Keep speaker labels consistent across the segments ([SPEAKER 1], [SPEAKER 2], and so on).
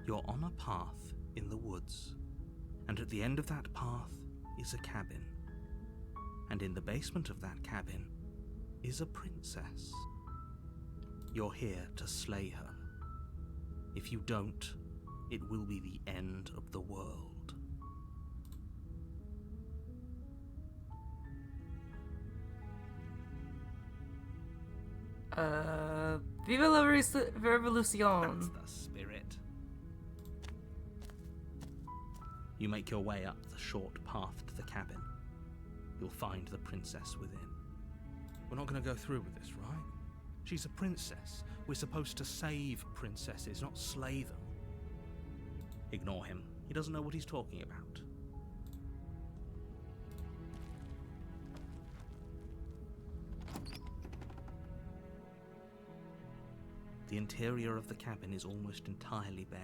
[SPEAKER 1] You're on a path in the woods, and at the end of that path is a cabin. And in the basement of that cabin is a princess. You're here to slay her. If you don't, it will be the end of the world.
[SPEAKER 2] Viva la Revolution.
[SPEAKER 1] That's the spirit. You make your way up the short path to the cabin. You'll find the princess within. We're not going to go through with this, right? She's a princess. We're supposed to save princesses, not slay them. Ignore him. He doesn't know what he's talking about. The interior of the cabin is almost entirely bare.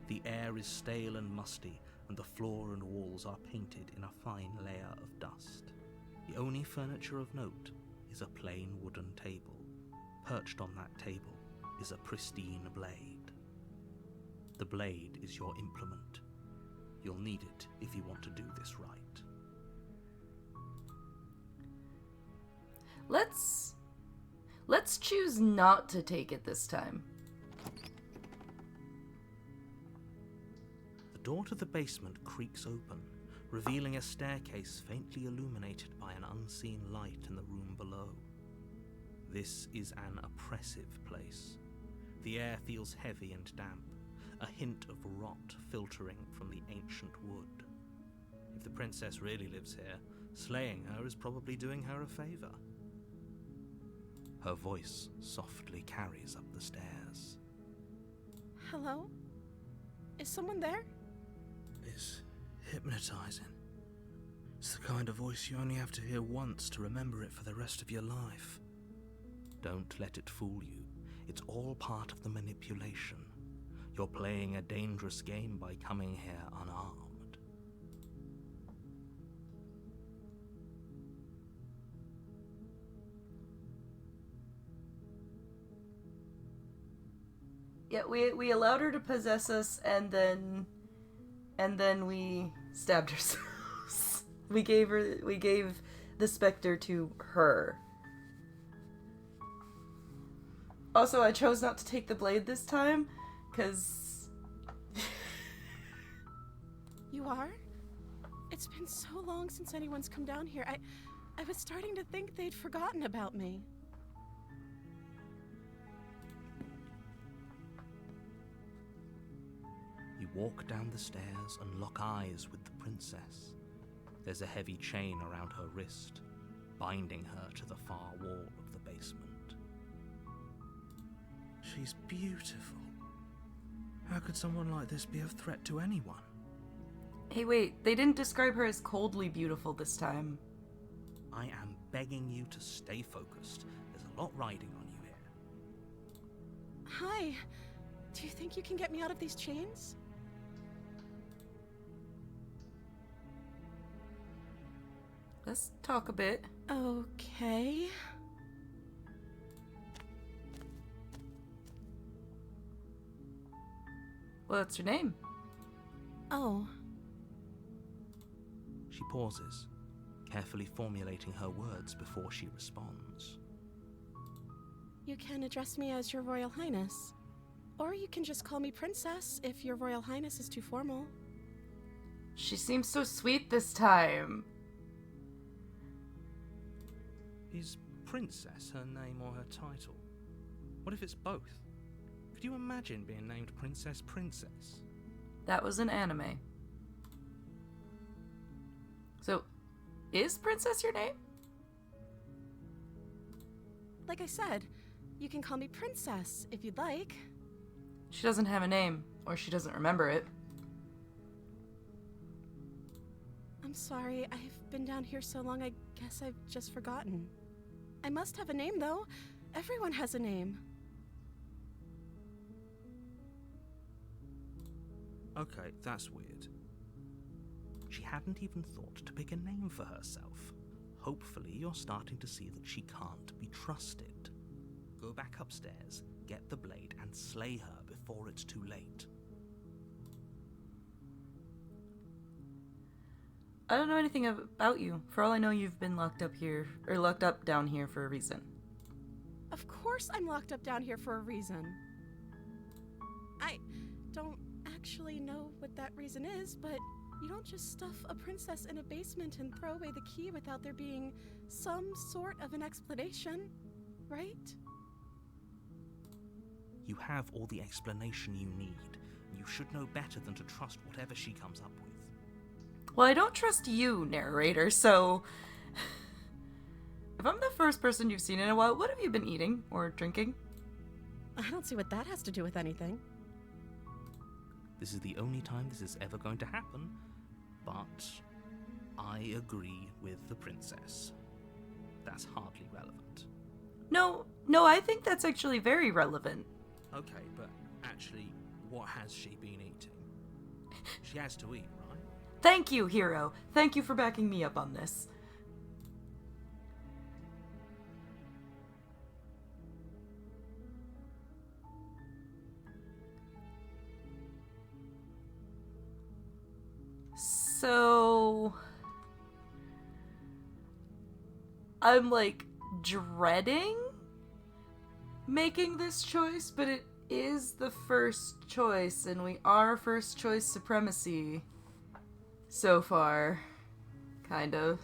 [SPEAKER 1] The air is stale and musty, and the floor and walls are painted in a fine layer of dust. The only furniture of note is a plain wooden table. Perched on that table is a pristine blade. The blade is your implement. You'll need it if you want to do this right.
[SPEAKER 2] Let's choose not to take it this time.
[SPEAKER 1] The door to the basement creaks open, revealing a staircase faintly illuminated by an unseen light in the room below. This is an oppressive place. The air feels heavy and damp, a hint of rot filtering from the ancient wood. If the princess really lives here, slaying her is probably doing her a favor. Her voice softly carries up the stairs.
[SPEAKER 3] Hello? Is someone there?
[SPEAKER 1] It's hypnotizing. It's the kind of voice you only have to hear once to remember it for the rest of your life. Don't let it fool you. It's all part of the manipulation. You're playing a dangerous game by coming here unarmed.
[SPEAKER 2] Yeah, we allowed her to possess us, and then we stabbed ourselves. we gave the specter to her. Also, I chose not to take the blade this time, because...
[SPEAKER 3] You are? It's been so long since anyone's come down here. I was starting to think they'd forgotten about me.
[SPEAKER 1] You walk down the stairs and lock eyes with the princess. There's a heavy chain around her wrist, binding her to the far wall of the basement. She's beautiful. How could someone like this be a threat to anyone?
[SPEAKER 2] Hey, wait, they didn't describe her as coldly beautiful this time.
[SPEAKER 1] I am begging you to stay focused. There's a lot riding on you here.
[SPEAKER 3] Hi. Do you think you can get me out of these chains?
[SPEAKER 2] Let's talk a bit.
[SPEAKER 3] Okay.
[SPEAKER 2] What's your name?
[SPEAKER 3] Oh.
[SPEAKER 1] She pauses, carefully formulating her words before she responds.
[SPEAKER 3] You can address me as Your Royal Highness. Or you can just call me Princess if Your Royal Highness is too formal.
[SPEAKER 2] She seems so sweet this time.
[SPEAKER 1] Is Princess her name or her title? What if it's both? Could you imagine being named Princess Princess?
[SPEAKER 2] That was an anime. So, is Princess your name?
[SPEAKER 3] Like I said, you can call me Princess if you'd like.
[SPEAKER 2] She doesn't have a name, or she doesn't remember it.
[SPEAKER 3] I'm sorry, I've been down here so long I guess I've just forgotten. I must have a name though. Everyone has a name.
[SPEAKER 1] Okay, that's weird. She hadn't even thought to pick a name for herself. Hopefully you're starting to see that she can't be trusted. Go back upstairs, get the blade, and slay her before it's too late.
[SPEAKER 2] I don't know anything about you. For all I know, you've been locked up here, or locked up down here for a reason.
[SPEAKER 3] Of course I'm locked up down here for a reason. I don't actually know what that reason is, but you don't just stuff a princess in a basement and throw away the key without there being some sort of an explanation, right?
[SPEAKER 1] You have all the explanation you need. You should know better than to trust whatever she comes up with.
[SPEAKER 2] Well, I don't trust you, narrator, so... If I'm the first person you've seen in a while, what have you been eating or drinking?
[SPEAKER 3] I don't see what that has to do with anything.
[SPEAKER 1] This is the only time this is ever going to happen, but I agree with the princess. That's hardly relevant.
[SPEAKER 2] No, I think that's actually very relevant.
[SPEAKER 1] Okay, but actually, what has she been eating? She has to eat, right?
[SPEAKER 2] Thank you, Hero. Thank you for backing me up on this. So... I'm, like, dreading making this choice, but it is the first choice, and we are first choice supremacy so far. Kind of.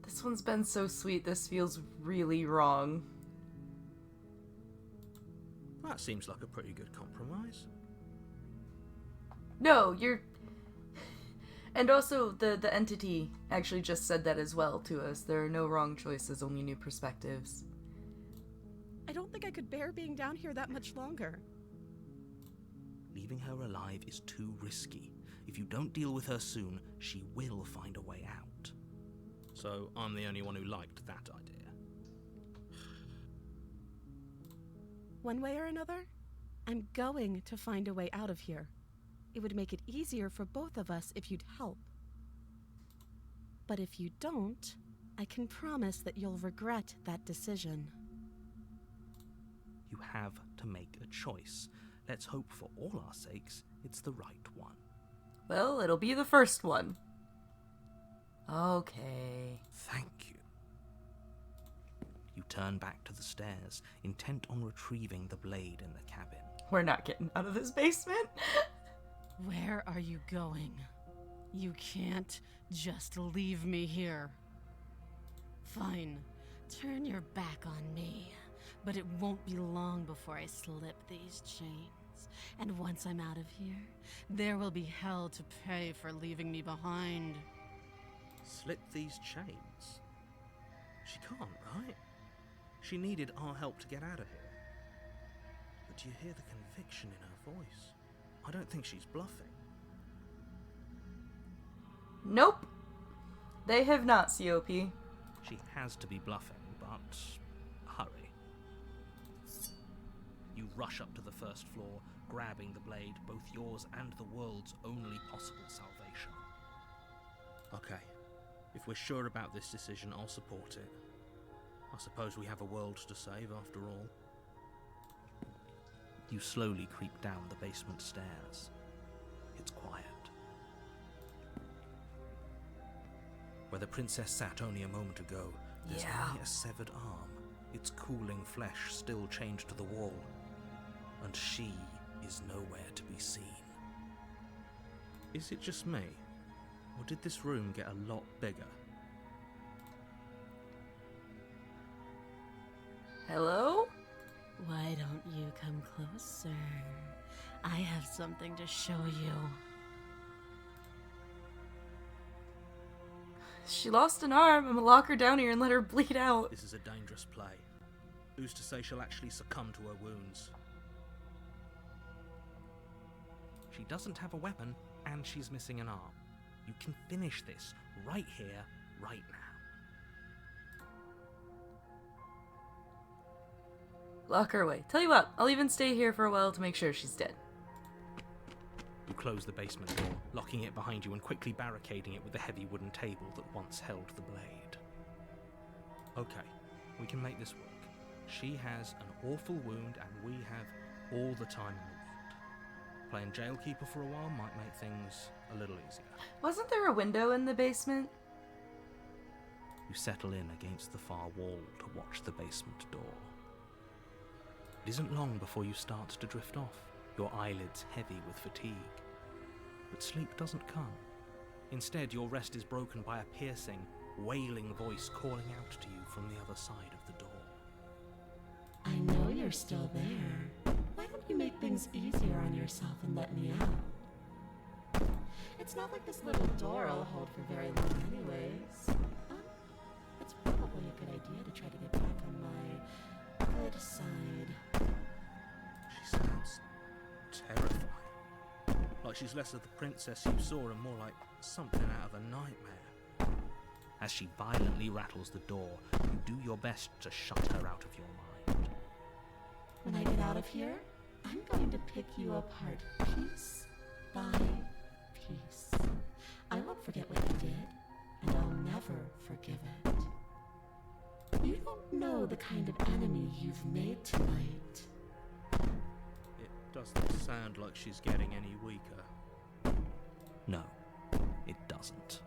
[SPEAKER 2] This one's been so sweet, this feels really wrong.
[SPEAKER 1] That seems like a pretty good compromise.
[SPEAKER 2] No, you're... And also, the entity actually just said that as well to us. There are no wrong choices, only new perspectives.
[SPEAKER 3] I don't think I could bear being down here that much longer.
[SPEAKER 1] Leaving her alive is too risky. If you don't deal with her soon, she will find a way out. So I'm the only one who liked that idea.
[SPEAKER 3] One way or another, I'm going to find a way out of here. It would make it easier for both of us if you'd help. But if you don't, I can promise that you'll regret that decision.
[SPEAKER 1] You have to make a choice. Let's hope for all our sakes it's the right one.
[SPEAKER 2] Well, it'll be the first one. Okay.
[SPEAKER 1] Thank you. You turn back to the stairs, intent on retrieving the blade in the cabin.
[SPEAKER 2] We're not getting out of this basement.
[SPEAKER 3] Where are you going? You can't just leave me here. Fine, turn your back on me, but it won't be long before I slip these chains. And once I'm out of here, there will be hell to pay for leaving me behind.
[SPEAKER 1] Slip these chains? She can't, right? She needed our help to get out of here. But do you hear the conviction in her voice? I don't think she's bluffing.
[SPEAKER 2] Nope. They have not, COP.
[SPEAKER 1] She has to be bluffing, but hurry. You rush up to the first floor, grabbing the blade, both yours and the world's only possible salvation. Okay, if we're sure about this decision, I'll support it. I suppose we have a world to save after all. You slowly creep down the basement stairs. It's quiet. Where the princess sat only a moment ago, there's only a severed arm, its cooling flesh still chained to the wall, and she is nowhere to be seen. Is it just me, or did this room get a lot bigger?
[SPEAKER 2] Hello?
[SPEAKER 3] Why don't you come closer? I have something to show you.
[SPEAKER 2] She lost an arm. I'm gonna lock her down here and let her bleed out.
[SPEAKER 1] This is a dangerous play. Who's to say she'll actually succumb to her wounds? She doesn't have a weapon, and she's missing an arm. You can finish this right here, right now.
[SPEAKER 2] lock her away. Tell you what, I'll even stay here for a while to make sure she's dead.
[SPEAKER 1] You close the basement door, locking it behind you and quickly barricading it with the heavy wooden table that once held the blade. Okay, we can make this work. She has an awful wound and we have all the time in the world. Playing jailkeeper for a while might make things a little easier.
[SPEAKER 2] Wasn't there a window in the basement?
[SPEAKER 1] You settle in against the far wall to watch the basement door. It isn't long before you start to drift off, your eyelids heavy with fatigue. But sleep doesn't come. Instead, your rest is broken by a piercing, wailing voice calling out to you from the other side of the door.
[SPEAKER 4] I know you're still there. Why don't you make things easier on yourself and let me out? It's not like this little door will hold for very long anyways. It's probably a good idea to try to get back on my good side.
[SPEAKER 1] She sounds terrifying. Like she's less of the princess you saw and more like something out of a nightmare. As she violently rattles the door, you do your best to shut her out of your mind.
[SPEAKER 4] When I get out of here, I'm going to pick you apart piece by piece. I won't forget what you did, and I'll never forgive it. You don't know the kind of enemy you've made tonight.
[SPEAKER 1] It doesn't sound like she's getting any weaker. No, it doesn't.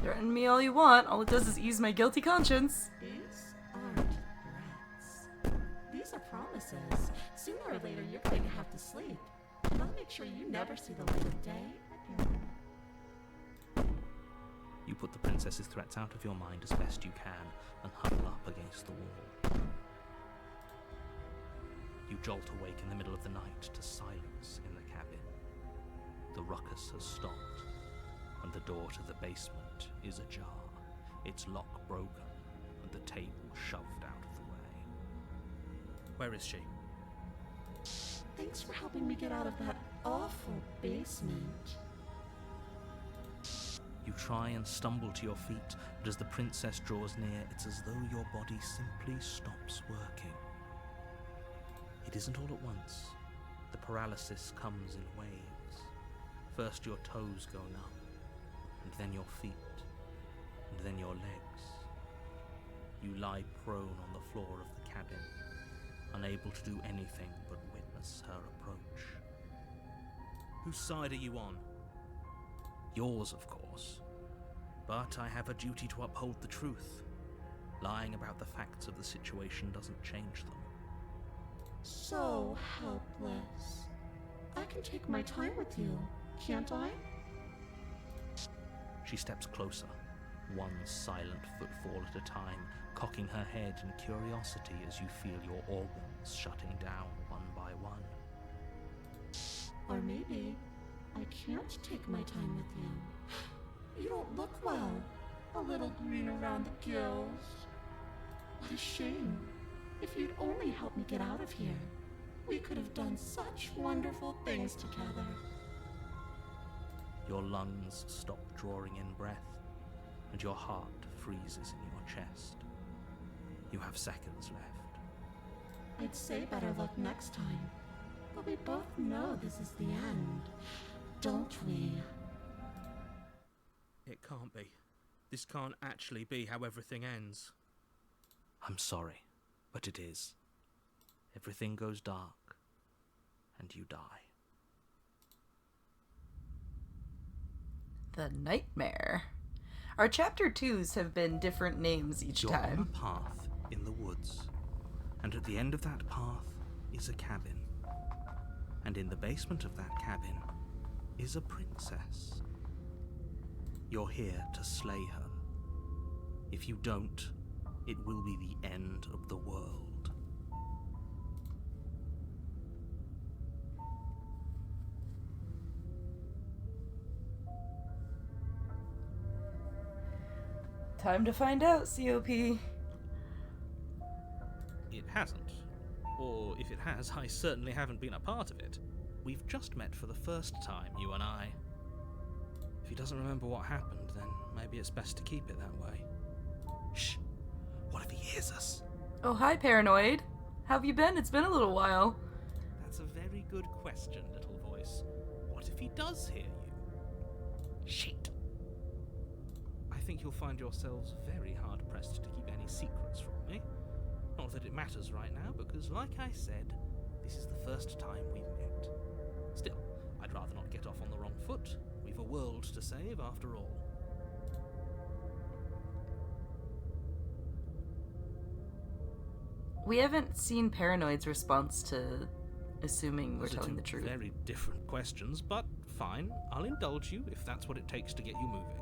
[SPEAKER 2] Threaten me all you want. All it does is ease my guilty conscience.
[SPEAKER 4] These aren't threats. These are promises. Sooner or later, you're going to have to sleep. And I'll make sure you never see the light of day again.
[SPEAKER 1] You put the princess's threats out of your mind as best you can and huddle up against the wall. You jolt awake in the middle of the night to silence in the cabin. The ruckus has stopped, and the door to the basement is ajar, its lock broken, and the table shoved out of the way. Where is she?
[SPEAKER 4] Thanks for helping me get out of that awful basement.
[SPEAKER 1] You try and stumble to your feet, but as the princess draws near, it's as though your body simply stops working. It isn't all at once. The paralysis comes in waves. First your toes go numb, and then your feet, and then your legs. You lie prone on the floor of the cabin, unable to do anything but witness her approach. Whose side are you on? Yours, of course. But I have a duty to uphold the truth. Lying about the facts of the situation doesn't change them.
[SPEAKER 4] So helpless. I can take my time with you, can't I?
[SPEAKER 1] She steps closer, one silent footfall at a time, cocking her head in curiosity as you feel your organs shutting down one by one.
[SPEAKER 4] Or maybe I can't take my time with you. You don't look well. A little green around the gills. What a shame. If you'd only helped me get out of here, we could have done such wonderful things together.
[SPEAKER 1] Your lungs stop drawing in breath, and your heart freezes in your chest. You have seconds left.
[SPEAKER 4] I'd say better luck next time, but we both know this is the end, don't we?
[SPEAKER 1] It can't be. This can't actually be how everything ends. I'm sorry, but it is. Everything goes dark, and you die.
[SPEAKER 2] The Nightmare. Our chapter 2s have been different names each
[SPEAKER 1] You're on
[SPEAKER 2] time.
[SPEAKER 1] a path in the woods, and at the end of that path is a cabin. And in the basement of that cabin is a princess. You're here to slay her. If you don't, it will be the end of the world.
[SPEAKER 2] Time to find out, COP.
[SPEAKER 1] It hasn't. Or if it has, I certainly haven't been a part of it. We've just met for the first time, you and I. If he doesn't remember what happened, then maybe it's best to keep it that way. Shh. What if he hears us?
[SPEAKER 2] Oh, hi, Paranoid. How have you been? It's been a little while.
[SPEAKER 1] That's a very good question, little voice. What if he does hear you? Shit. I think you'll find yourselves very hard-pressed to keep any secrets from me. Not that it matters right now, because like I said, this is the first time we've met. Still, I'd rather not get off on the wrong foot. We've a world to save, after all.
[SPEAKER 2] We haven't seen Paranoid's response to assuming we're
[SPEAKER 1] Those are
[SPEAKER 2] telling
[SPEAKER 1] two
[SPEAKER 2] the truth.
[SPEAKER 1] very different questions, but fine, I'll indulge you if that's what it takes to get you moving.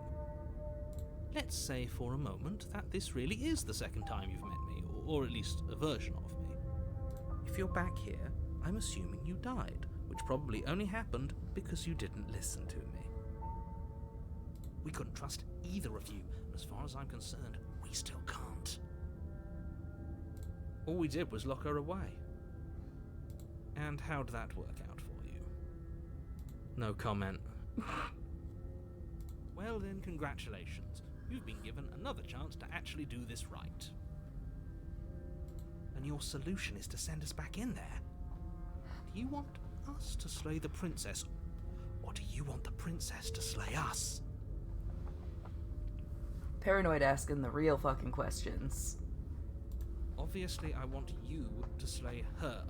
[SPEAKER 1] Let's say for a moment that this really is the second time you've met me, or at least a version of me. If you're back here, I'm assuming you died, which probably only happened because you didn't listen to me. We couldn't trust either of you, and as far as I'm concerned, we still can't. All we did was lock her away. And how'd that work out for you? No comment. Well then, congratulations. You've been given another chance to actually do this right. And your solution is to send us back in there? Do you want us to slay the princess, or do you want the princess to slay us?
[SPEAKER 2] Paranoid asking the real fucking questions.
[SPEAKER 1] Obviously, I want you to slay her.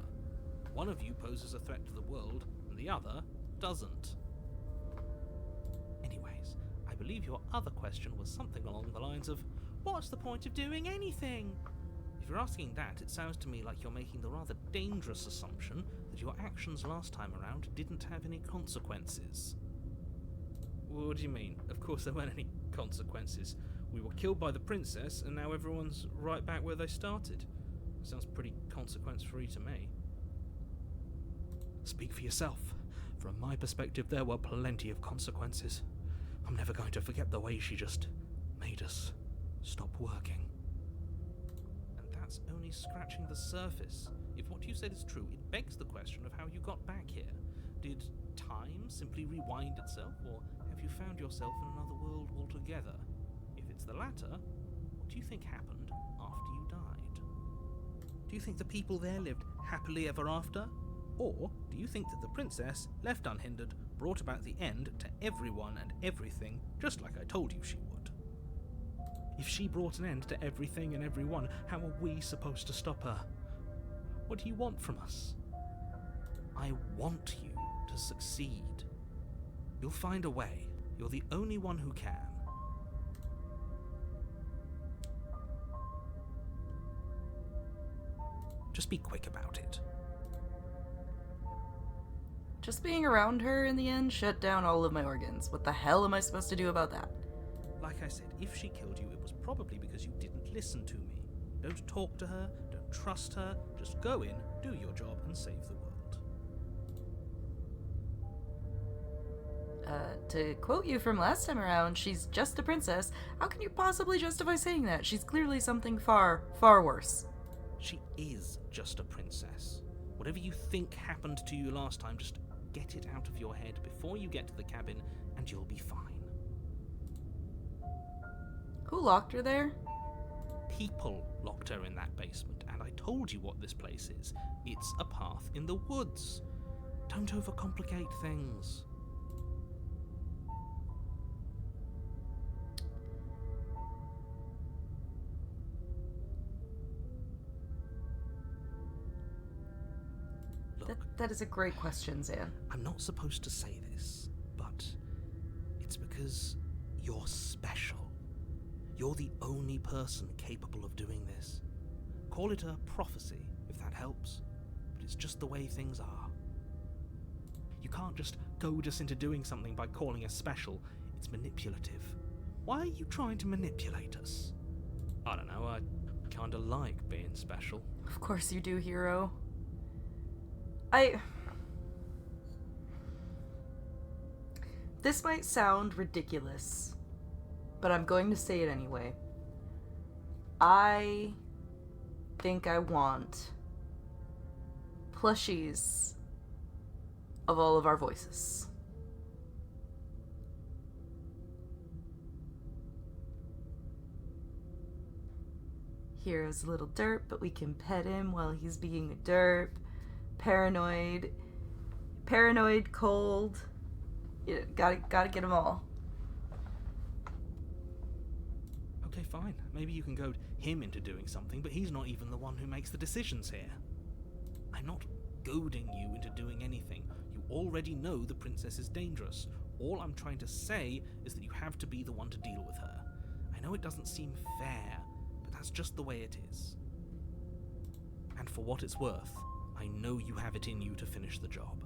[SPEAKER 1] One of you poses a threat to the world, and the other doesn't. Anyways, I believe your other question was something along the lines of, what's the point of doing anything? If you're asking that, it sounds to me like you're making the rather dangerous assumption that your actions last time around didn't have any consequences. What do you mean? Of course there weren't any consequences. We were killed by the princess, and now everyone's right back where they started. Sounds pretty consequence-free to me. Speak for yourself. From my perspective, there were plenty of consequences. I'm never going to forget the way she just made us stop working. And that's only scratching the surface. If what you said is true, it begs the question of how you got back here. Did time simply rewind itself, or have you found yourself in another world altogether? If it's the latter, what do you think happened after you died? Do you think the people there lived happily ever after? Or do you think that the princess, left unhindered, brought about the end to everyone and everything, just like I told you she would? If she brought an end to everything and everyone, how are we supposed to stop her? What do you want from us? I want you to succeed. You'll find a way. You're the only one who can. Just be quick about it.
[SPEAKER 2] Just being around her in the end shut down all of my organs. What the hell am I supposed to do about that?
[SPEAKER 1] Like I said, if she killed you, it was probably because you didn't listen to me. Don't talk to her, don't trust her, just go in, do your job, and save the world.
[SPEAKER 2] To quote you from last time around, she's just a princess. How can you possibly justify saying that? She's clearly something far, far worse.
[SPEAKER 1] She is just a princess. Whatever you think happened to you last time, just get it out of your head before you get to the cabin, and you'll be fine.
[SPEAKER 2] Who locked her there?
[SPEAKER 1] People locked her in that basement, and I told you what this place is. It's a path in the woods. Don't overcomplicate things. Look,
[SPEAKER 2] That is a great question, Zan.
[SPEAKER 1] I'm not supposed to say this, but it's because you're special. You're the only person capable of doing this. Call it a prophecy, if that helps, but it's just the way things are. You can't just goad us into doing something by calling us special. It's manipulative. Why are you trying to manipulate us? I don't know, I kinda like being special.
[SPEAKER 2] Of course you do, hero. This might sound ridiculous, but I'm going to say it anyway. I think I want plushies of all of our voices. hero's a little derp, but we can pet him while he's being a derp. Paranoid, cold. Yeah, gotta get them all.
[SPEAKER 1] Okay, fine. Maybe you can goad him into doing something, but he's not even the one who makes the decisions here. I'm not goading you into doing anything. You already know the princess is dangerous. All I'm trying to say is that you have to be the one to deal with her. I know it doesn't seem fair, but that's just the way it is. And for what it's worth, I know you have it in you to finish the job.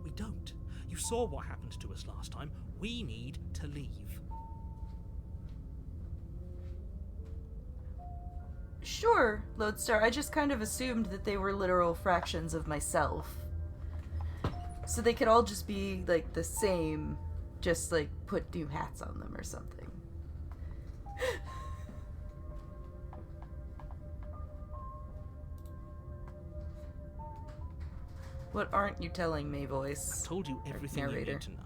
[SPEAKER 1] We don't. You saw what happened to us last time. We need to leave.
[SPEAKER 2] Sure, Lodestar. I just kind of assumed that they were literal fractions of myself. So they could all just be, like, the same, just, like, put new hats on them or something. What aren't you telling me, voice?
[SPEAKER 1] I've told you everything you
[SPEAKER 2] narrator.
[SPEAKER 1] need to know.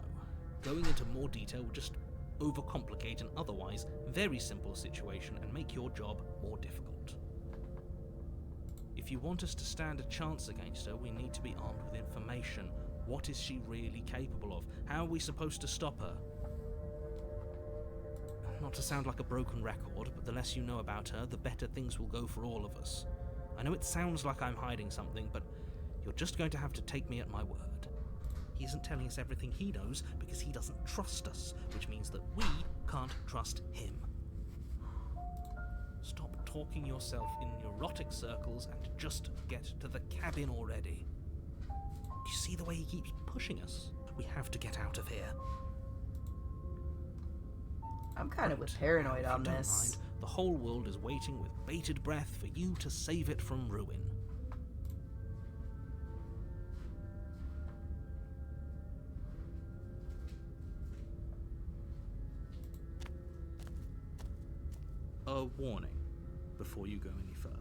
[SPEAKER 1] Going into more detail will just overcomplicate an otherwise very simple situation and make your job more difficult. If you want us to stand a chance against her, we need to be armed with information. What is she really capable of? How are we supposed to stop her? Not to sound like a broken record, but the less you know about her, the better things will go for all of us. I know it sounds like I'm hiding something, but you're just going to have to take me at my word. He isn't telling us everything he knows because he doesn't trust us, which means that we can't trust him. Stop talking yourself in neurotic circles and just get to the cabin already. Do you see the way he keeps pushing us? We have to get out of here.
[SPEAKER 2] I'm kind of
[SPEAKER 1] Right,
[SPEAKER 2] with paranoid
[SPEAKER 1] now, if
[SPEAKER 2] on
[SPEAKER 1] you don't
[SPEAKER 2] this.
[SPEAKER 1] mind, the whole world is waiting with bated breath for you to save it from ruin. A warning before you go any further.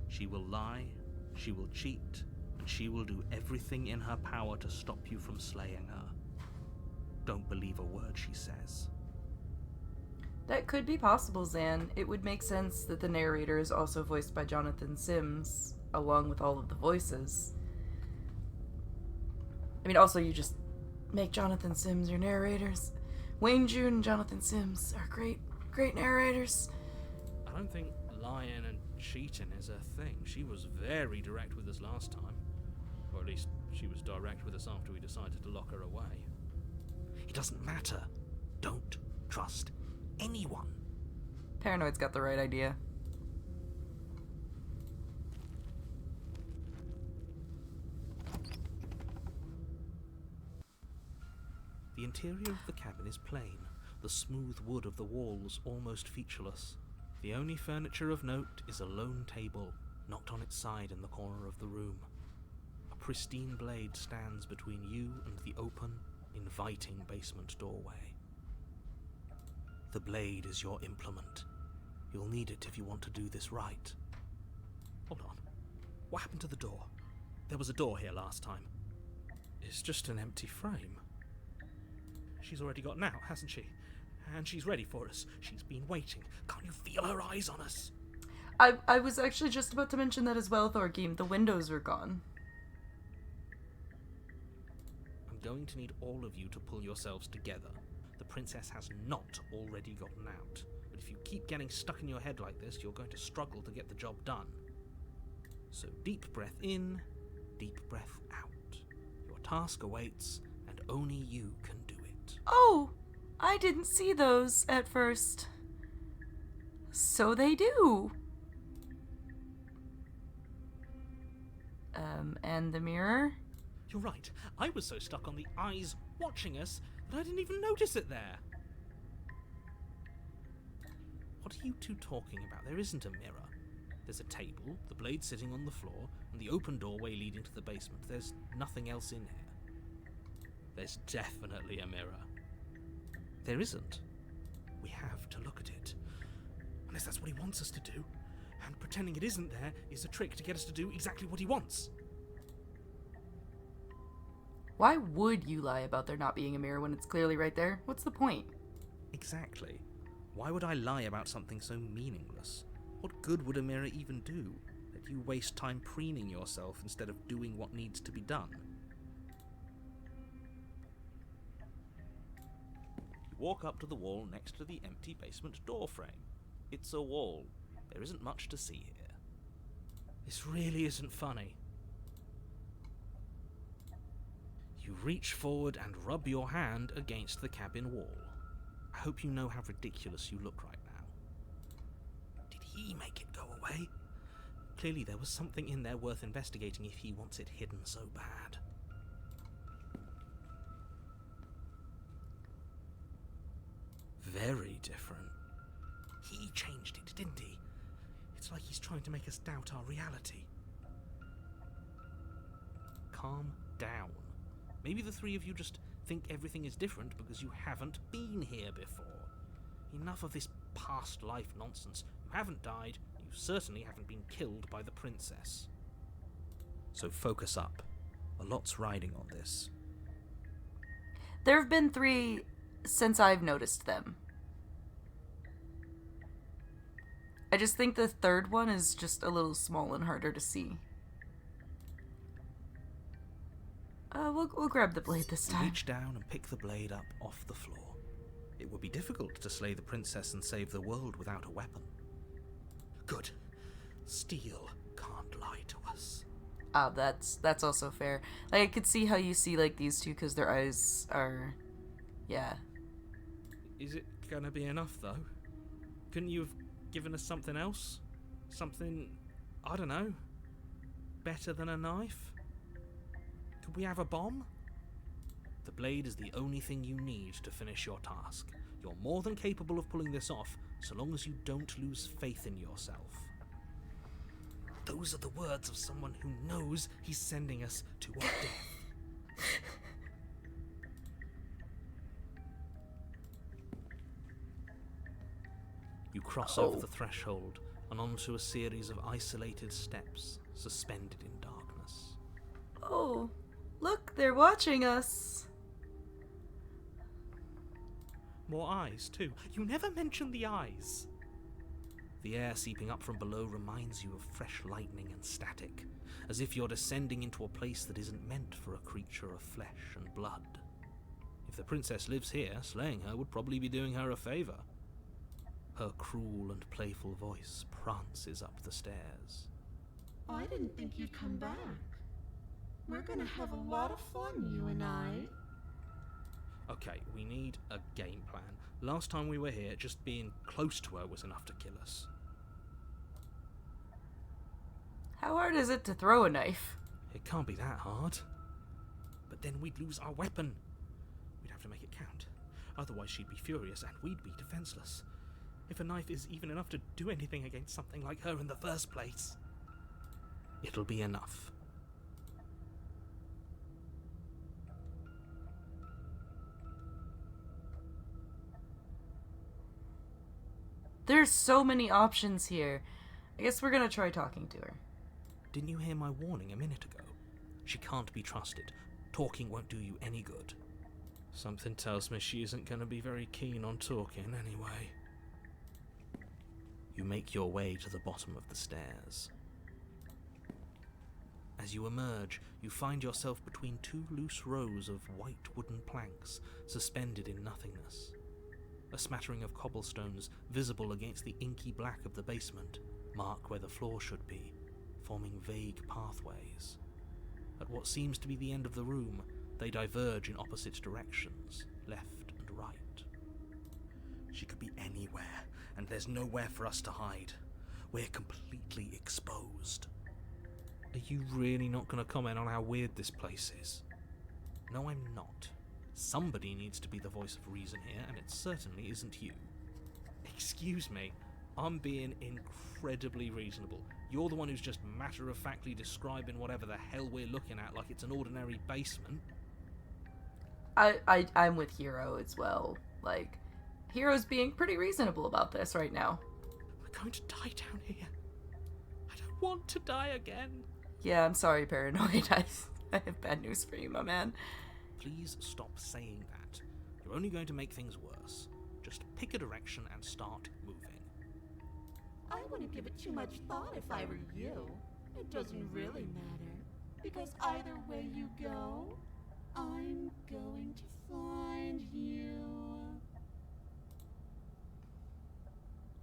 [SPEAKER 1] She will lie, she will cheat, and she will do everything in her power to stop you from slaying her. Don't believe a word she says.
[SPEAKER 2] That could be possible, Zan. It would make sense that the narrator is also voiced by Jonathan Sims, along with all of the voices. I mean, also, you just make Jonathan Sims your narrators. Wayne June and Jonathan Sims are great narrators.
[SPEAKER 1] I don't think lying and cheating is her thing. She was very direct with us last time. Or at least she was direct with us after we decided to lock her away. It doesn't matter. Don't trust anyone.
[SPEAKER 2] Paranoid's got the right idea.
[SPEAKER 1] The interior of the cabin is plain, the smooth wood of the walls almost featureless. The only furniture of note is a lone table, knocked on its side in the corner of the room. A pristine blade stands between you and the open, inviting basement doorway. The blade is your implement. You'll need it if you want to do this right. Hold on. What happened to the door? There was a door here last time. It's just an empty frame. She's already gotten out, hasn't she? And she's ready for us. She's been waiting. Can't you feel her eyes on us?
[SPEAKER 2] I was actually just about to mention that as well, Thorgrim. The windows were gone.
[SPEAKER 1] I'm going to need all of you to pull yourselves together. The princess has not already gotten out. But if you keep getting stuck in your head like this, you're going to struggle to get the job done. So deep breath in, deep breath out. Your task awaits, and only you can do it.
[SPEAKER 2] Oh, I didn't see those at first. So they do. And the mirror?
[SPEAKER 1] You're right. I was so stuck on the eyes watching us that I didn't even notice it there. What are you two talking about? There isn't a mirror. There's a table, the blade sitting on the floor, and the open doorway leading to the basement. There's nothing else in here. There's definitely a mirror. There isn't. We have to look at it. Unless that's what he wants us to do. And pretending it isn't there is a trick to get us to do exactly what he wants.
[SPEAKER 2] Why would you lie about there not being a mirror when it's clearly right there? What's the point?
[SPEAKER 1] Exactly. Why would I lie about something so meaningless? What good would a mirror even do? That you waste time preening yourself instead of doing what needs to be done. You walk up to the wall next to the empty basement door frame. It's a wall. There isn't much to see here. This really isn't funny. You reach forward and rub your hand against the cabin wall. I hope you know how ridiculous you look right now. Did he make it go away? Clearly there was something in there worth investigating if he wants it hidden so bad. Very different. He changed it, didn't he? It's like he's trying to make us doubt our reality. Calm down. Maybe the three of you just think everything is different because you haven't been here before. Enough of this past life nonsense. You haven't died, you certainly haven't been killed by the princess. So focus up. A lot's riding on this.
[SPEAKER 2] There have been 3 since I've noticed them. I just think the third one is just a little small and harder to see. We'll grab the blade this time.
[SPEAKER 1] Reach down and pick the blade up off the floor. It would be difficult to slay the princess and save the world without a weapon. Good. Steel can't lie to us.
[SPEAKER 2] Oh, that's also fair. Like, I could see how you see, like, these two because their eyes are... Yeah.
[SPEAKER 1] Is it gonna be enough, though? Couldn't you have given us something else? Something, I don't know, better than a knife? Could we have a bomb? The blade is the only thing you need to finish your task. You're more than capable of pulling this off, so long as you don't lose faith in yourself. Those are the words of someone who knows he's sending us to our death. You cross over the threshold and onto a series of isolated steps, suspended in darkness.
[SPEAKER 2] Oh, look, they're watching us.
[SPEAKER 1] More eyes, too. You never mention the eyes. The air seeping up from below reminds you of fresh lightning and static, as if you're descending into a place that isn't meant for a creature of flesh and blood. If the princess lives here, slaying her would probably be doing her a favour. Her cruel and playful voice prances up the stairs.
[SPEAKER 4] I didn't think you'd come back. We're gonna have a lot of fun, you and I.
[SPEAKER 1] Okay, we need a game plan. Last time we were here, just being close to her was enough to kill us.
[SPEAKER 2] How hard is it to throw a knife?
[SPEAKER 1] It can't be that hard. But then we'd lose our weapon. We'd have to make it count. Otherwise she'd be furious and we'd be defenseless. If a knife is even enough to do anything against something like her in the first place, it'll be enough.
[SPEAKER 2] There's so many options here. I guess we're gonna try talking to her.
[SPEAKER 1] Didn't you hear my warning a minute ago? She can't be trusted. Talking won't do you any good. Something tells me she isn't going to be very keen on talking anyway. You make your way to the bottom of the stairs. As you emerge, you find yourself between 2 loose rows of white wooden planks suspended in nothingness. A smattering of cobblestones visible against the inky black of the basement mark where the floor should be, forming vague pathways. At what seems to be the end of the room, they diverge in opposite directions, left and right. She could be anywhere, and there's nowhere for us to hide. We're completely exposed. Are you really not going to comment on how weird this place is? No, I'm not. Somebody needs to be the voice of reason here, and it certainly isn't you. Excuse me, I'm being incredibly reasonable. You're the one who's just matter-of-factly describing whatever the hell we're looking at like it's an ordinary basement.
[SPEAKER 2] I'm with Hero as well. Like, Hero's being pretty reasonable about this right now.
[SPEAKER 1] We're going to die down here. I don't want to die again.
[SPEAKER 2] Yeah, I'm sorry, Paranoid. I have bad news for you, my man.
[SPEAKER 1] Please stop saying that. You're only going to make things worse. Just pick a direction and start moving.
[SPEAKER 4] I wouldn't give it too much thought if I were you. It doesn't really matter, because either way you go, I'm going to find you.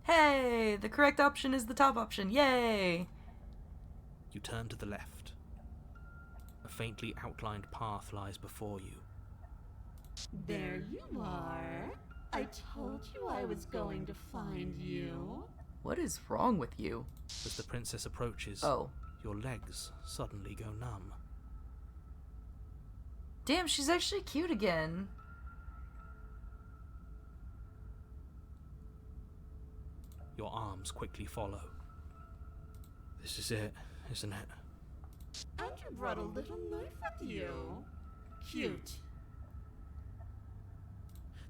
[SPEAKER 2] Hey, the correct option is the top option. Yay!
[SPEAKER 1] You turn to the left. A faintly outlined path lies before you.
[SPEAKER 4] There you are. I told you I was going to find you.
[SPEAKER 2] What is wrong with you?
[SPEAKER 1] As the princess approaches,
[SPEAKER 2] Oh.
[SPEAKER 1] your legs suddenly go numb.
[SPEAKER 2] Damn, she's actually cute again.
[SPEAKER 1] Your arms quickly follow. This is it, isn't it?
[SPEAKER 4] And you brought a little knife with you. Cute.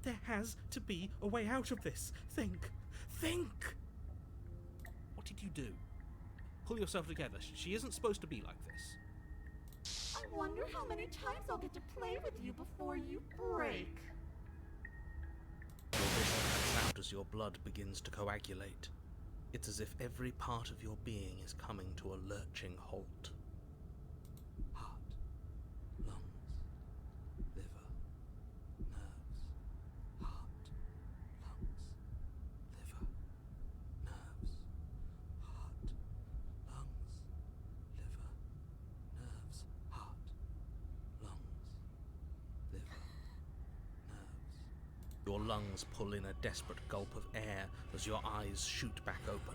[SPEAKER 1] There has to be a way out of this. Think! Think! What did you do? Pull yourself together. She isn't supposed to be like this.
[SPEAKER 4] I wonder how many times I'll get to play with you before you break.
[SPEAKER 1] Your vision cuts out as your blood begins to coagulate. It's as if every part of your being is coming to a lurching halt. Heart, lungs, liver, nerves. Heart, lungs, liver, nerves. Heart, lungs, liver, nerves. Heart, lungs, liver, nerves. Your lungs pull in a desperate gulp of air as your eyes shoot back open.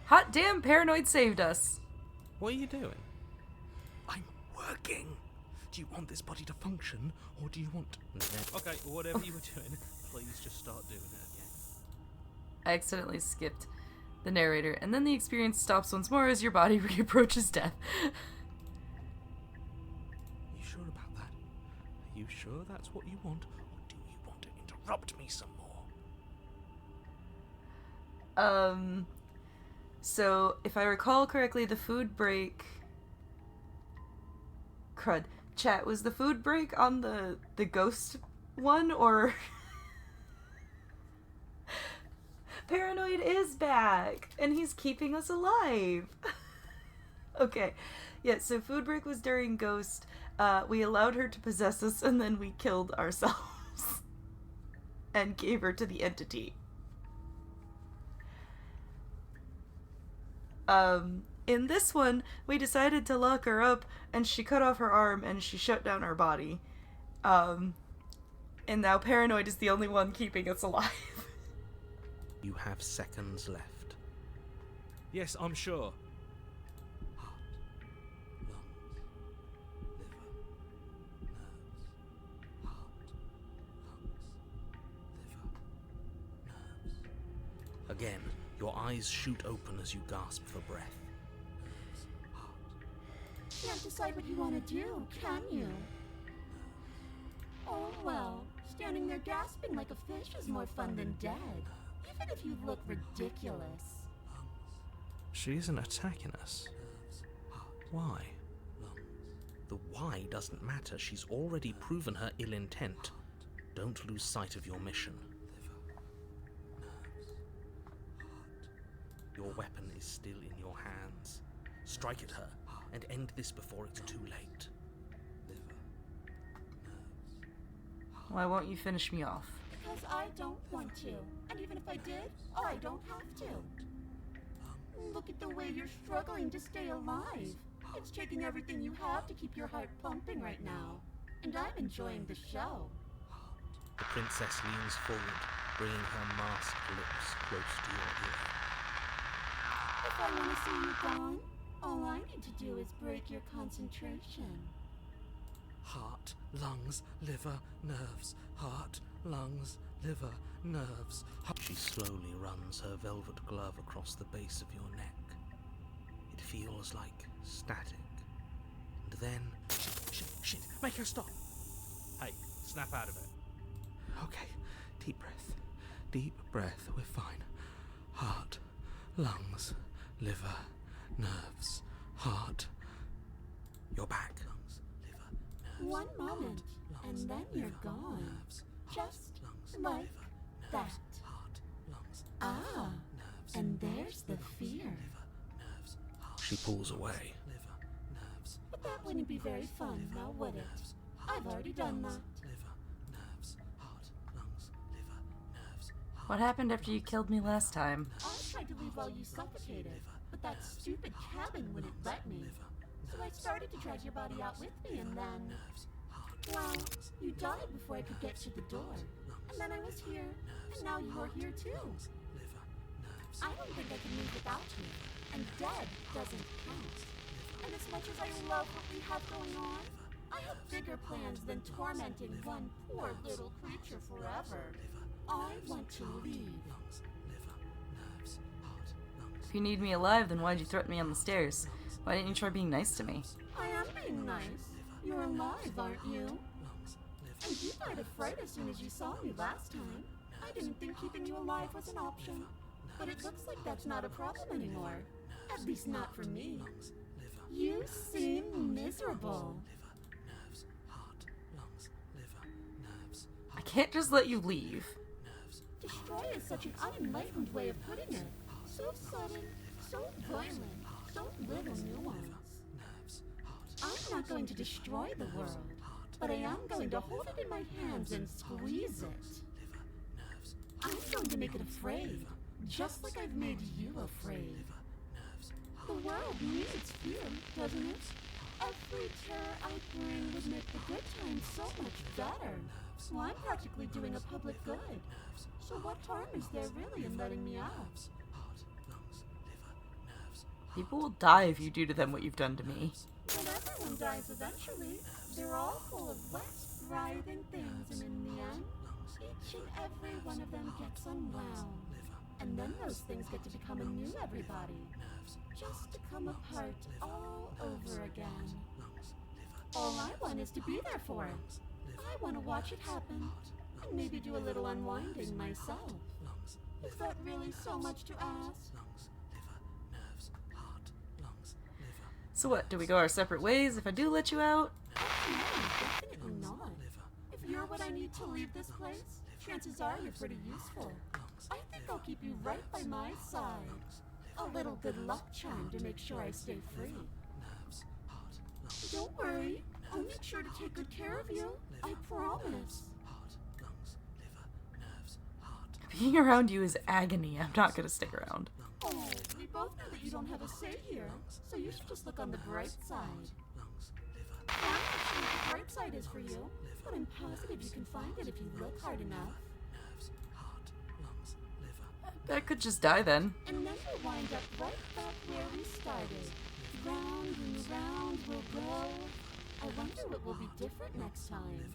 [SPEAKER 2] Hot damn, Paranoid saved us.
[SPEAKER 1] What are you doing? I'm working. Do you want this body to function, or do you want... Okay, whatever you were doing, please just start doing it again.
[SPEAKER 2] I accidentally skipped the narrator, and then the experience stops once more as your body reapproaches death.
[SPEAKER 1] You sure about that? Are you sure that's what you want, or do you want to interrupt me some more?
[SPEAKER 2] So, if I recall correctly, the food break... Crud. Chat, was the food break on the ghost one, or... Paranoid is back, and he's keeping us alive. Okay. Yeah, so food break was during Ghost. We allowed her to possess us, and then we killed ourselves. And gave her to the entity. In this one, we decided to lock her up, and she cut off her arm, and she shut down our body. And now Paranoid is the only one keeping us alive.
[SPEAKER 1] You have seconds left. Yes, I'm sure. Heart, lungs, liver, nerves. Heart, lungs, liver, nerves. Again, your eyes shoot open as you gasp for breath. Nerves, heart,
[SPEAKER 4] Can't decide what you want to do, can you? Oh well, standing there gasping like a fish is more fun than dead. Even if you look ridiculous.
[SPEAKER 1] She isn't attacking us. Why? The why doesn't matter. She's already proven her ill intent. Don't lose sight of your mission. Your weapon is still in your hands. Strike at her and end this before it's too late.
[SPEAKER 2] Why won't you finish me off?
[SPEAKER 4] Because I don't want to. And even if I did, I don't have to. Look at the way you're struggling to stay alive. It's taking everything you have to keep your heart pumping right now. And I'm enjoying the show.
[SPEAKER 1] The princess leans forward, bringing her masked lips close to your ear.
[SPEAKER 4] If I want to see you gone, all I need to do is break your concentration.
[SPEAKER 1] Heart, lungs, liver, nerves. Heart, lungs, liver, nerves. She slowly runs her velvet glove across the base of your neck. It feels like static. And then... Shit, make her stop! Hey, snap out of it. Okay, deep breath, we're fine. Heart, lungs, liver, nerves, heart. You're back. Lungs, liver, nerves.
[SPEAKER 4] One moment,
[SPEAKER 1] Heart, lungs,
[SPEAKER 4] and then you're
[SPEAKER 1] liver,
[SPEAKER 4] gone.
[SPEAKER 1] nerves, heart,
[SPEAKER 4] Just
[SPEAKER 1] lungs,
[SPEAKER 4] like
[SPEAKER 1] liver,
[SPEAKER 4] that. Ah, and there's the fear.
[SPEAKER 1] She pulls away.
[SPEAKER 4] But that wouldn't be very fun, now would it? I've already done that.
[SPEAKER 2] What happened after you killed me last time?
[SPEAKER 4] I tried to leave while you suffocated, but that stupid cabin wouldn't let me. So I started to drag your body out with me, and then... Well, you died before I could get to the door. And then I was here, and now you're here too. I don't think I can move without you, and dead doesn't count. And as much as I love what we have going on, I have bigger plans than tormenting one poor little creature forever. I want to leave.
[SPEAKER 2] If you need me alive, then why'd you threaten me on the stairs? Why didn't you try being nice to me?
[SPEAKER 4] I am being nice. You're alive, aren't you? And you died of fright as soon as you saw me last time. I didn't think keeping you alive was an option. But it looks like that's not a problem anymore. At least not for me. You seem miserable.
[SPEAKER 2] I can't just let you leave.
[SPEAKER 4] Destroy is such an unenlightened way of putting it. So sudden, so violent, so little nuance. I'm not going to destroy the world, but I am going to hold it in my hands and squeeze it. I'm going to make it afraid, just like I've made you afraid. The world needs fear, doesn't it? Every terror I bring would make the good times so much better. So I'm practically doing a public good. So what harm is there really in letting me out?
[SPEAKER 2] People will die if you do to them what you've done to me.
[SPEAKER 4] But everyone dies eventually. They're all full of wet, writhing things, and in the end, each and every one of them gets unwound. And then those things get to become a new everybody. Just to come apart all over again. All I want is to be there for it. I want to watch it happen, and maybe do a little unwinding myself. Is that really so much to ask?
[SPEAKER 2] So what, do we go our separate ways if I do let you out?
[SPEAKER 4] No, definitely not. If you're what I need to leave this place, chances are you're pretty useful. I think I'll keep you right by my side. A little good luck charm to make sure I stay free. Don't worry, I'll make sure to take good care of you. I promise.
[SPEAKER 2] Being around you is agony. I'm not gonna stick around.
[SPEAKER 4] Oh, we both know that you don't have a say here, so you should just look on the bright side. I'm not sure what the bright side is for you, but I'm positive you can find it if you look hard enough.
[SPEAKER 2] I could just die then.
[SPEAKER 4] And then we'll wind up right back where we started. Round and round we'll go. I wonder what will be different next time.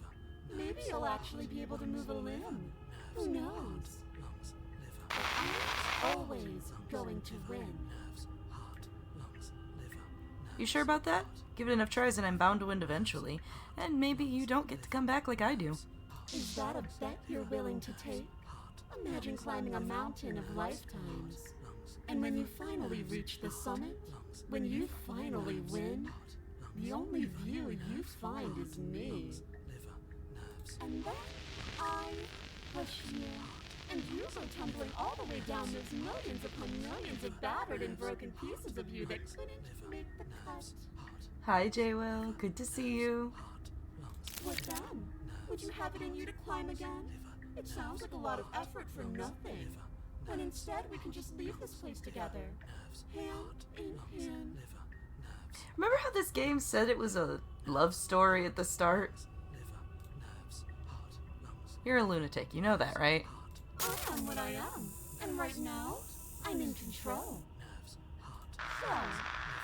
[SPEAKER 4] Maybe you'll actually be able to move a limb. Who knows? But I'm always going to win.
[SPEAKER 2] You sure about that? Give it enough tries and I'm bound to win eventually. And maybe you don't get to come back like I do.
[SPEAKER 4] Is that a bet you're willing to take? Imagine climbing a mountain of lifetimes. And when you finally reach the summit, when you finally win, the only view you find is me. And then I push you, and you go tumbling all the way down those millions upon millions of battered and broken pieces of you that couldn't make the cut.
[SPEAKER 2] Hi, J-Will. Good to see you.
[SPEAKER 4] What then? Would you have it in you to climb again? It sounds like a lot of effort for nothing. When instead we can just leave this place together, hand in hand.
[SPEAKER 2] Remember how this game said it was a love story at the start? You're a lunatic, you know that, right?
[SPEAKER 4] I am what I am, and right now, I'm in control. So,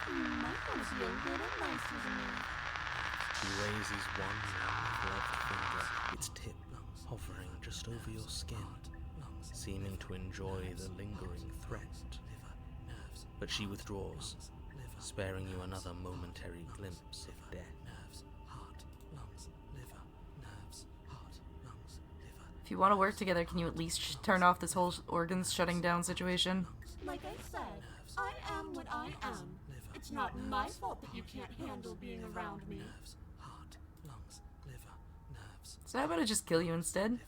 [SPEAKER 4] you might want to be a little nicer to me.
[SPEAKER 1] She raises one long gloved finger, its tip hovering just over your skin, seeming to enjoy the lingering threat. But she withdraws, sparing you another momentary glimpse of death.
[SPEAKER 2] If you want to work together, can you at least turn off this whole organs shutting down situation?
[SPEAKER 4] Like I said, I am what I am. It's not my fault that you can't handle being around me.
[SPEAKER 2] So how about I just kill you instead?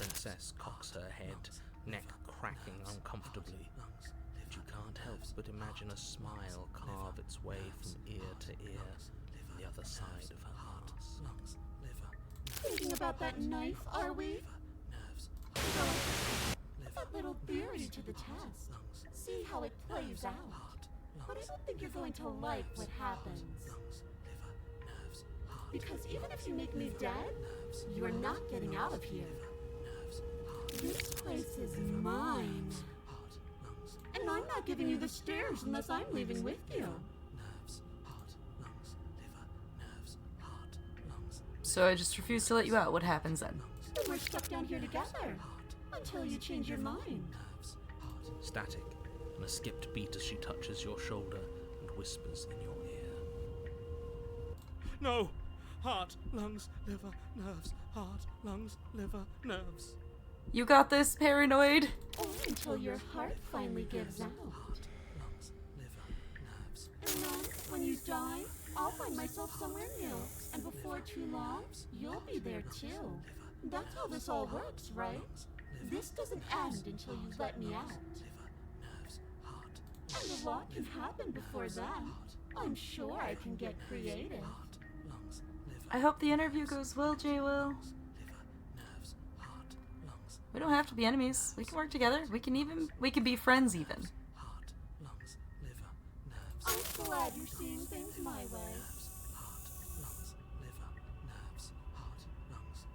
[SPEAKER 1] princess cocks her head, neck cracking uncomfortably. But you can't help but imagine a smile carve its way from ear to ear on the other side of her heart.
[SPEAKER 4] Thinking about that knife, are we? Put that little theory to the test. See how it plays out. But I don't think you're going to like what happens. Because even if you make me dead, you're not getting out of here. This place is mine. And I'm not giving you the stairs unless I'm leaving with you.
[SPEAKER 2] So I just refuse to let you out. What happens then?
[SPEAKER 4] Then we're stuck down here together. Until you change your mind.
[SPEAKER 1] Static, and a skipped beat as she touches your shoulder and whispers in your ear. No! Heart, lungs, liver, nerves. Heart, lungs, liver, nerves.
[SPEAKER 2] You got this, paranoid.
[SPEAKER 4] Only until your heart finally gives out.
[SPEAKER 1] Lungs, liver, nerves.
[SPEAKER 4] And then, when you die, I'll find myself somewhere new. And before too long, you'll be there too. That's how this all works, right? This doesn't end until you let me out. And a lot can happen before then. I'm sure I can get creative.
[SPEAKER 2] I hope the interview goes well, J-Will. We don't have to be enemies. We can work together. We can be friends even.
[SPEAKER 4] I'm glad you're seeing things my way.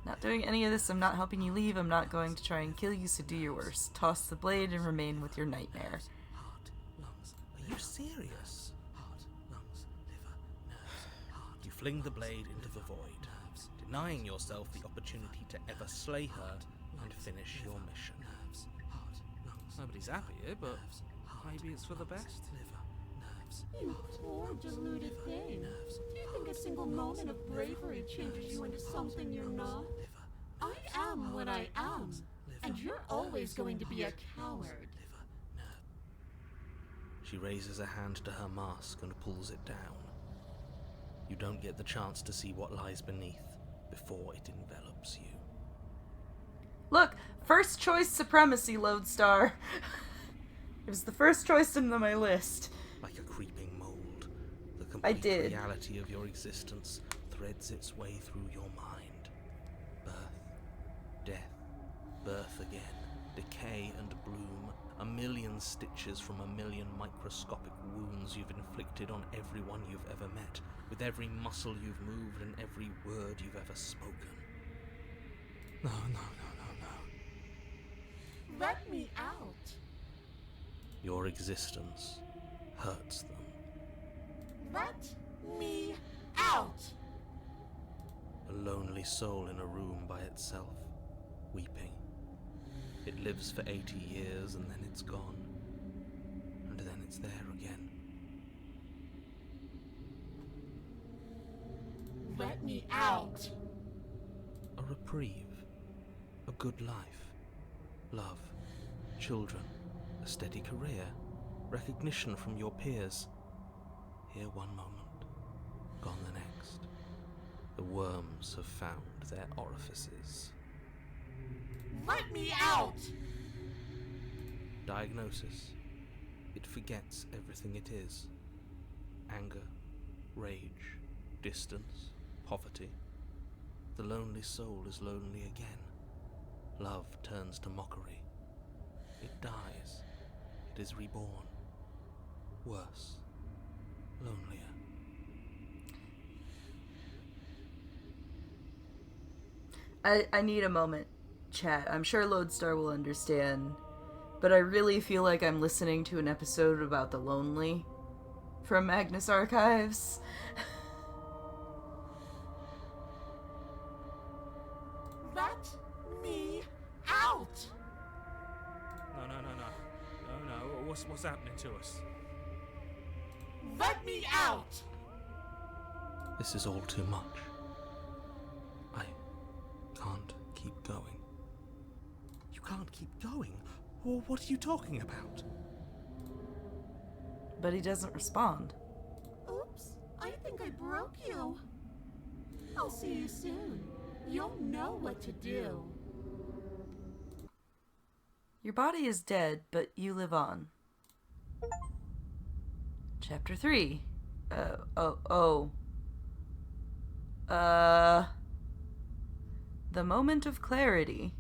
[SPEAKER 2] Not doing any of this. I'm not helping you leave. I'm not going to try and kill you, so do your worst. Toss the blade and remain with your nightmare.
[SPEAKER 1] Are you serious? You fling the blade into the void, denying yourself the opportunity to ever slay her and finish your mission. Nobody's happy here, but maybe it's for the best.
[SPEAKER 4] You poor deluded thing. Do you think a single moment of bravery changes you into something you're not? I am what I am, and you're always going to be a coward.
[SPEAKER 1] She raises a hand to her mask and pulls it down. You don't get the chance to see what lies beneath before it envelops you.
[SPEAKER 2] Look, first choice supremacy, Lodestar. It was the first choice in my list.
[SPEAKER 1] Like a creeping mold, the
[SPEAKER 2] I
[SPEAKER 1] complete
[SPEAKER 2] did.
[SPEAKER 1] reality of your existence threads its way through your mind. Birth, death, birth again, decay and bloom, a million stitches from a million microscopic wounds you've inflicted on everyone you've ever met, with every muscle you've moved and every word you've ever spoken. No.
[SPEAKER 4] Let me out.
[SPEAKER 1] Your existence hurts them.
[SPEAKER 4] Let me out.
[SPEAKER 1] A lonely soul in a room by itself, weeping. It lives for 80 years and then it's gone. And then it's there again.
[SPEAKER 4] Let me out.
[SPEAKER 1] A reprieve. A good life. Love. Children. A steady career. Recognition from your peers. Here one moment. Gone the next. The worms have found their orifices.
[SPEAKER 4] Let me out.
[SPEAKER 1] Diagnosis. It forgets everything it is. Anger, rage, distance, poverty. The lonely soul is lonely again. Love turns to mockery. It dies. It is reborn. Worse. Lonelier.
[SPEAKER 2] I need a moment, chat. I'm sure Lodestar will understand, but I really feel like I'm listening to an episode about the lonely from Magnus Archives.
[SPEAKER 4] Let me out.
[SPEAKER 1] No. What's happening to us?
[SPEAKER 4] Let me out.
[SPEAKER 1] This is all too much. I can't keep going. You can't keep going? Well, what are you talking about?
[SPEAKER 2] But he doesn't respond.
[SPEAKER 4] Oops, I think I broke you. I'll see you soon. You'll know what to do.
[SPEAKER 2] Your body is dead, but you live on. Chapter 3. The moment of clarity.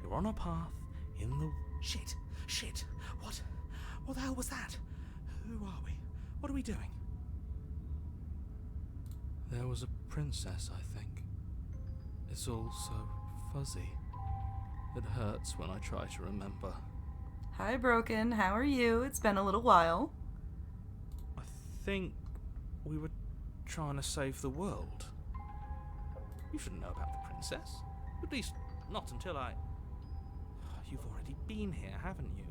[SPEAKER 1] You're on a path in the... Shit! What the hell was that? Who are we? What are we doing? There was a princess, I think. It's all so fuzzy. It hurts when I try to remember.
[SPEAKER 2] Hi, Broken. How are you? It's been a little while.
[SPEAKER 1] I think we were trying to save the world. You shouldn't know about the princess. At least, not until I... You've already been here, haven't you?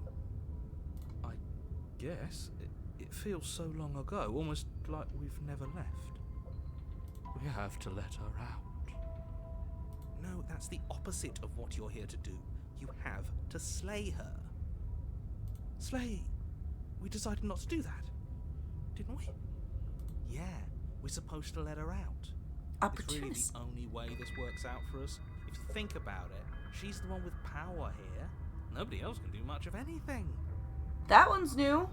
[SPEAKER 1] I guess. It feels so long ago, almost like we've never left. We have to let her out. No, that's the opposite of what you're here to do. You have to slay her. Slay? We decided not to do that, didn't we? Yeah, we're supposed to let her out.
[SPEAKER 2] Opportunist.
[SPEAKER 1] It's really the only way this works out for us. If you think about it, she's the one with power here. Nobody else can do much of anything.
[SPEAKER 2] That one's new.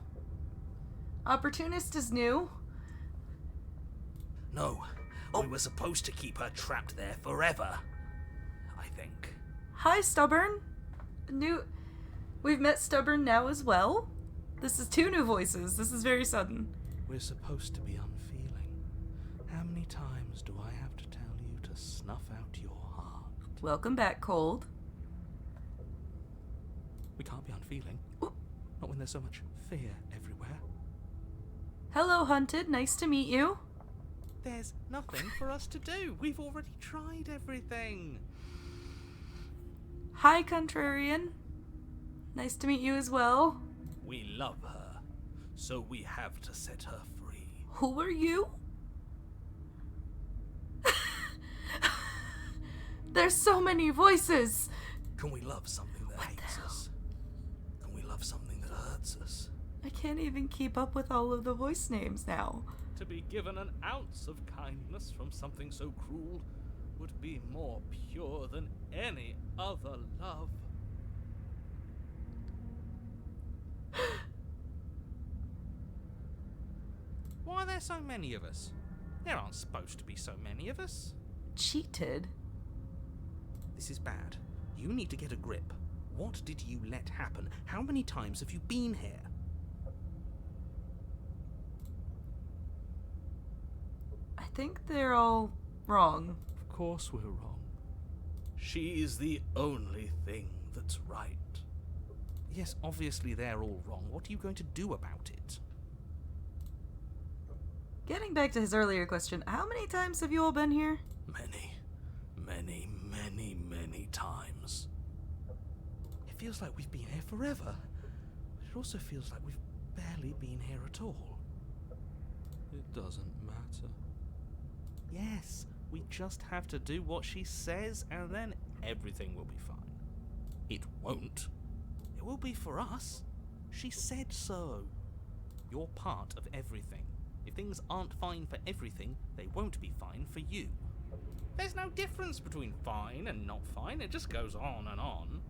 [SPEAKER 2] Opportunist is new.
[SPEAKER 1] No, we were supposed to keep her trapped there forever. I think.
[SPEAKER 2] Hi, Stubborn. We've met Stubborn now as well. This is 2 new voices. This is very sudden.
[SPEAKER 1] We're supposed to be unfeeling. How many times do I have to tell you to snuff out your heart?
[SPEAKER 2] Welcome back, Cold.
[SPEAKER 1] We can't be unfeeling. Not when there's so much fear everywhere.
[SPEAKER 2] Hello, Hunted. Nice to meet you.
[SPEAKER 1] There's nothing for us to do. We've already tried everything.
[SPEAKER 2] Hi, Contrarian. Nice to meet you as well.
[SPEAKER 1] We love her, so we have to set her free.
[SPEAKER 2] Who are you? There's so many voices.
[SPEAKER 1] Can we love something that hates us? Can we love something that hurts us?
[SPEAKER 2] I can't even keep up with all of the voice names now.
[SPEAKER 1] To be given an ounce of kindness from something so cruel would be more pure than any other love. Why are there so many of us? There aren't supposed to be so many of us.
[SPEAKER 2] Cheated?
[SPEAKER 1] This is bad. You need to get a grip. What did you let happen? How many times have you been here?
[SPEAKER 2] I think they're all wrong.
[SPEAKER 1] Of course we're wrong. She is the only thing that's right. Yes, obviously they're all wrong. What are you going to do about it?
[SPEAKER 2] Getting back to his earlier question, how many times have you all been here?
[SPEAKER 1] Many times. It feels like we've been here forever. But it also feels like we've barely been here at all. It doesn't matter. Yes, we just have to do what she says and then everything will be fine. It won't. It will be for us. She said so. You're part of everything. If things aren't fine for everything, they won't be fine for you. There's no difference between fine and not fine. It just goes on and on.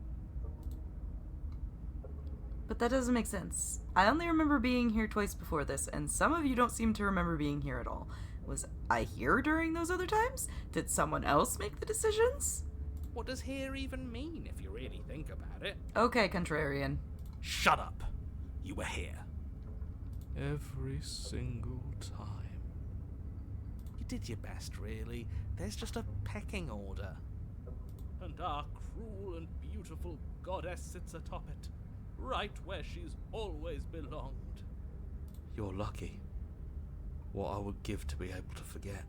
[SPEAKER 2] But that doesn't make sense. I only remember being here twice before this, and some of you don't seem to remember being here at all. Was I here during those other times? Did someone else make the decisions?
[SPEAKER 1] What does here even mean if you really think about it?
[SPEAKER 2] Okay, Contrarian.
[SPEAKER 1] Shut up. You were here. Every single time. You did your best, really. There's just a pecking order. And our cruel and beautiful goddess sits atop it, right where she's always belonged. You're lucky. What I would give to be able to forget.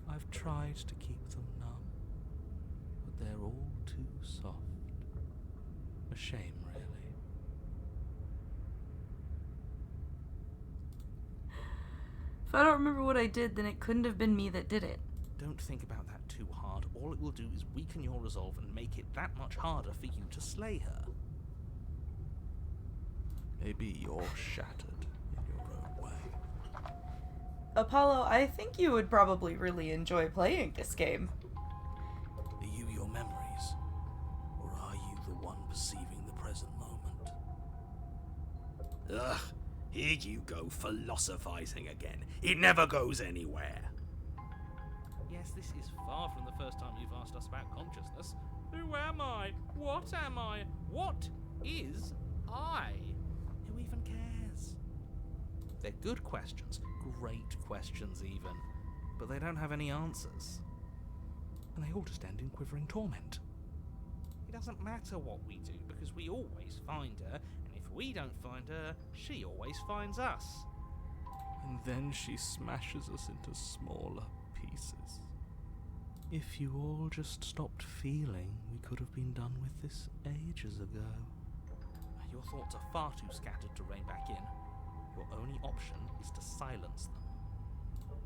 [SPEAKER 1] I've tried to keep them numb, but they're all too soft. A shame, really.
[SPEAKER 2] If I don't remember what I did, then it couldn't have been me that did it.
[SPEAKER 1] Don't think about that too hard. All it will do is weaken your resolve and make it that much harder for you to slay her. Maybe you're shattered in your own way.
[SPEAKER 2] Apollo, I think you would probably really enjoy playing this game.
[SPEAKER 1] Are you your memories? Here you go philosophizing again. It never goes anywhere.
[SPEAKER 5] Yes, this is far from the first time you've asked us about consciousness. Who am I? What am I? What is I?
[SPEAKER 1] Who even cares? They're good questions, great questions even, but they don't have any answers. And they all just end in quivering torment.
[SPEAKER 5] It doesn't matter what we do because we always find her, and if we don't find her, she always finds us.
[SPEAKER 1] And then she smashes us into smaller pieces. If you all just stopped feeling, we could have been done with this ages ago.
[SPEAKER 5] Your thoughts are far too scattered to rein back in. Your only option is to silence them.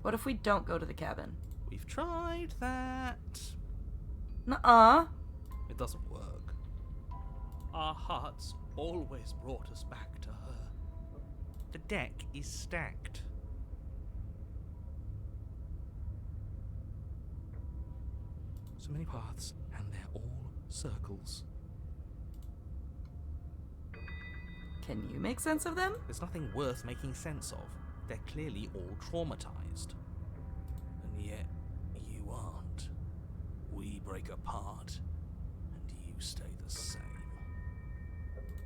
[SPEAKER 2] What if we don't go to the cabin?
[SPEAKER 1] We've tried that.
[SPEAKER 2] Nuh-uh.
[SPEAKER 1] It doesn't work.
[SPEAKER 5] Our hearts always brought us back to her.
[SPEAKER 1] The deck is stacked. So many paths, and they're all circles.
[SPEAKER 2] Can you make sense of them?
[SPEAKER 1] There's nothing worth making sense of. They're clearly all traumatized. And yet, you aren't. We break apart, and you stay the same.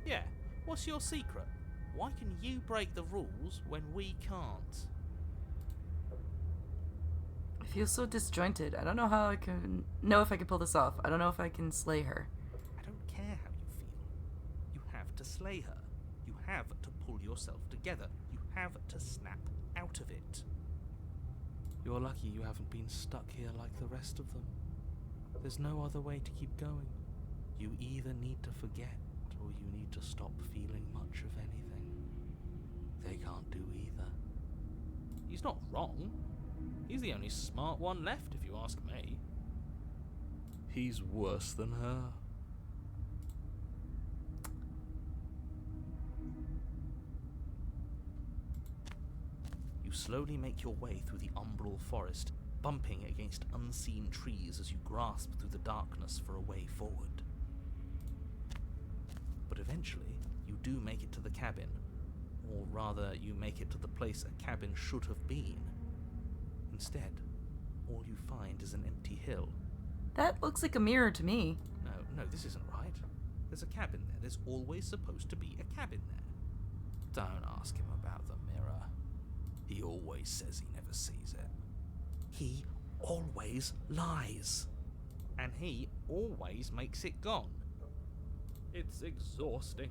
[SPEAKER 5] Yeah, what's your secret? Why can you break the rules when we can't?
[SPEAKER 2] I feel so disjointed. I don't know how I can know if I can pull this off. I don't know if I can slay her.
[SPEAKER 5] I don't care how you feel. You have to slay her. You have to pull yourself together. You have to snap out of it.
[SPEAKER 1] You're lucky you haven't been stuck here like the rest of them. There's no other way to keep going. You either need to forget, or you need to stop feeling much of anything. They can't do either.
[SPEAKER 5] He's not wrong. He's the only smart one left, if you ask me.
[SPEAKER 1] He's worse than her. You slowly make your way through the umbral forest, bumping against unseen trees as you grasp through the darkness for a way forward. But eventually, you do make it to the cabin. Or rather, you make it to the place a cabin should have been. Instead, all you find is an empty hill.
[SPEAKER 2] That looks like a mirror to me.
[SPEAKER 5] No, this isn't right. There's a cabin there. There's always supposed to be a cabin there.
[SPEAKER 1] Don't ask him about the mirror. He always says he never sees it. He always lies.
[SPEAKER 5] And he always makes it gone. It's exhausting.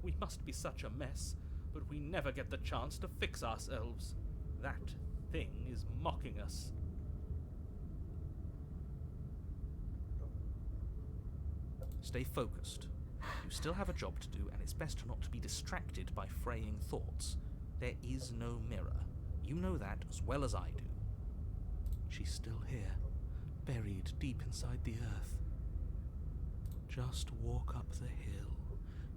[SPEAKER 5] We must be such a mess, but we never get the chance to fix ourselves. That thing is mocking us.
[SPEAKER 1] Stay focused. You still have a job to do, and it's best not to be distracted by fraying thoughts. There is no mirror. You know that as well as I do. She's still here, buried deep inside the earth. Just walk up the hill.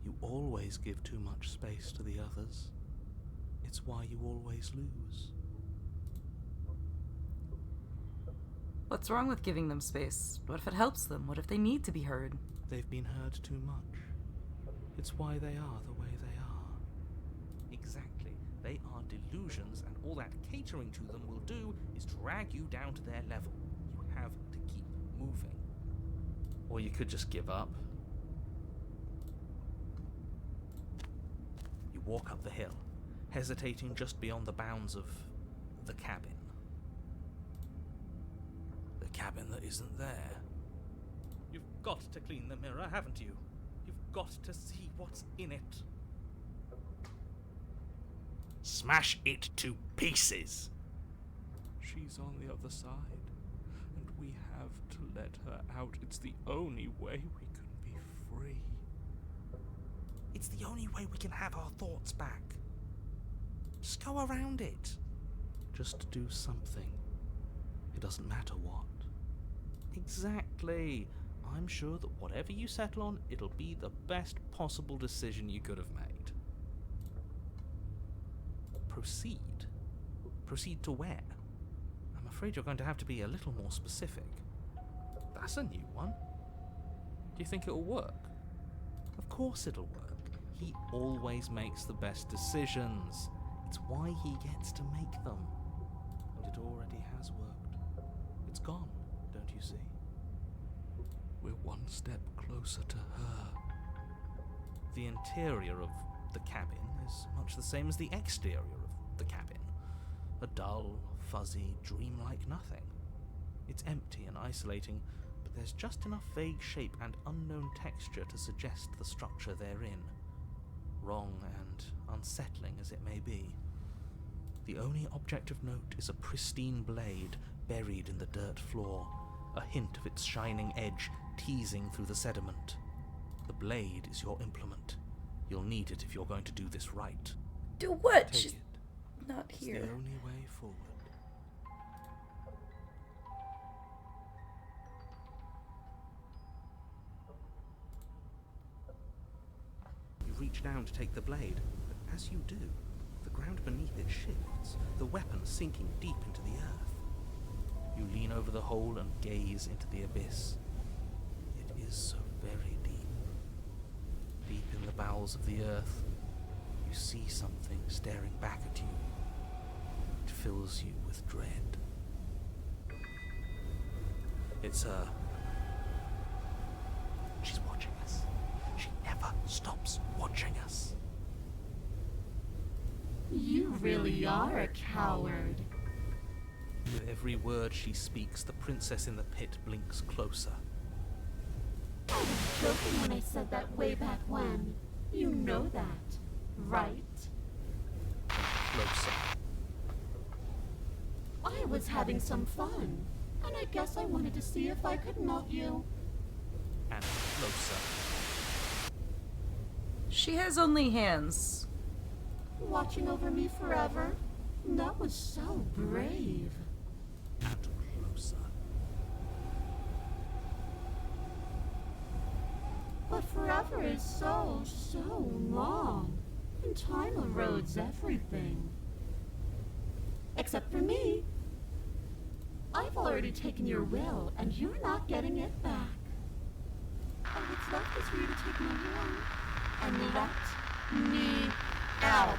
[SPEAKER 1] You always give too much space to the others. It's why you always lose.
[SPEAKER 2] What's wrong with giving them space? What if it helps them? What if they need to be heard?
[SPEAKER 1] They've been heard too much. It's why they are the way they are.
[SPEAKER 5] Exactly. They are delusions, and all that catering to them will do is drag you down to their level. You have to keep moving.
[SPEAKER 1] Or you could just give up. You walk up the hill, hesitating just beyond the bounds of the cabin. The cabin that isn't there.
[SPEAKER 5] You've got to clean the mirror, haven't you? You've got to see what's in it.
[SPEAKER 1] Smash it to pieces! She's on the other side, and we have to let her out. It's the only way we can be free.
[SPEAKER 5] It's the only way we can have our thoughts back.
[SPEAKER 1] Just go around it. Just do something. It doesn't matter what.
[SPEAKER 5] Exactly. I'm sure that whatever you settle on, it'll be the best possible decision you could have made.
[SPEAKER 1] Proceed? Proceed to where? I'm afraid you're going to have to be a little more specific.
[SPEAKER 5] That's a new one. Do you think it'll work?
[SPEAKER 1] Of course it'll work.
[SPEAKER 5] He always makes the best decisions. It's why he gets to make them. And it already has worked. It's gone, don't you see? We're one step closer to her. The interior of the cabin is much the same as the exterior of the cabin. A dull, fuzzy, dreamlike nothing. It's empty and isolating, but there's just enough vague shape and unknown texture to suggest the structure they're in. Wrong and unsettling as it may be. The only object of note is a pristine blade buried in the dirt floor, a hint of its shining edge teasing through the sediment. The blade is your implement. You'll need it if you're going to do this right.
[SPEAKER 2] Do what?
[SPEAKER 5] Take
[SPEAKER 2] She's
[SPEAKER 5] it.
[SPEAKER 2] not
[SPEAKER 5] It's
[SPEAKER 2] here.
[SPEAKER 5] the only way forward. You reach down to take the blade, but as you do, the ground beneath it shifts, the weapon sinking deep into the earth. You lean over the hole and gaze into the abyss. It is so very deep. Deep in the bowels of the earth, you see something staring back at you. It fills you with dread. It's her. She's watching us. She never stops watching us.
[SPEAKER 4] You really are a coward.
[SPEAKER 5] With every word she speaks, the princess in the pit blinks closer.
[SPEAKER 4] I was joking when I said that way back when. You know that, right?
[SPEAKER 5] Closer.
[SPEAKER 4] I was having some fun, and I guess I wanted to see if I could melt you.
[SPEAKER 5] And closer.
[SPEAKER 2] She has only hands.
[SPEAKER 4] Watching over me forever? That was so brave.
[SPEAKER 5] And closer.
[SPEAKER 4] But forever is so long. And time erodes everything. Except for me. I've already taken your will, and you're not getting it back. And what's left is for you to take my will and let me out.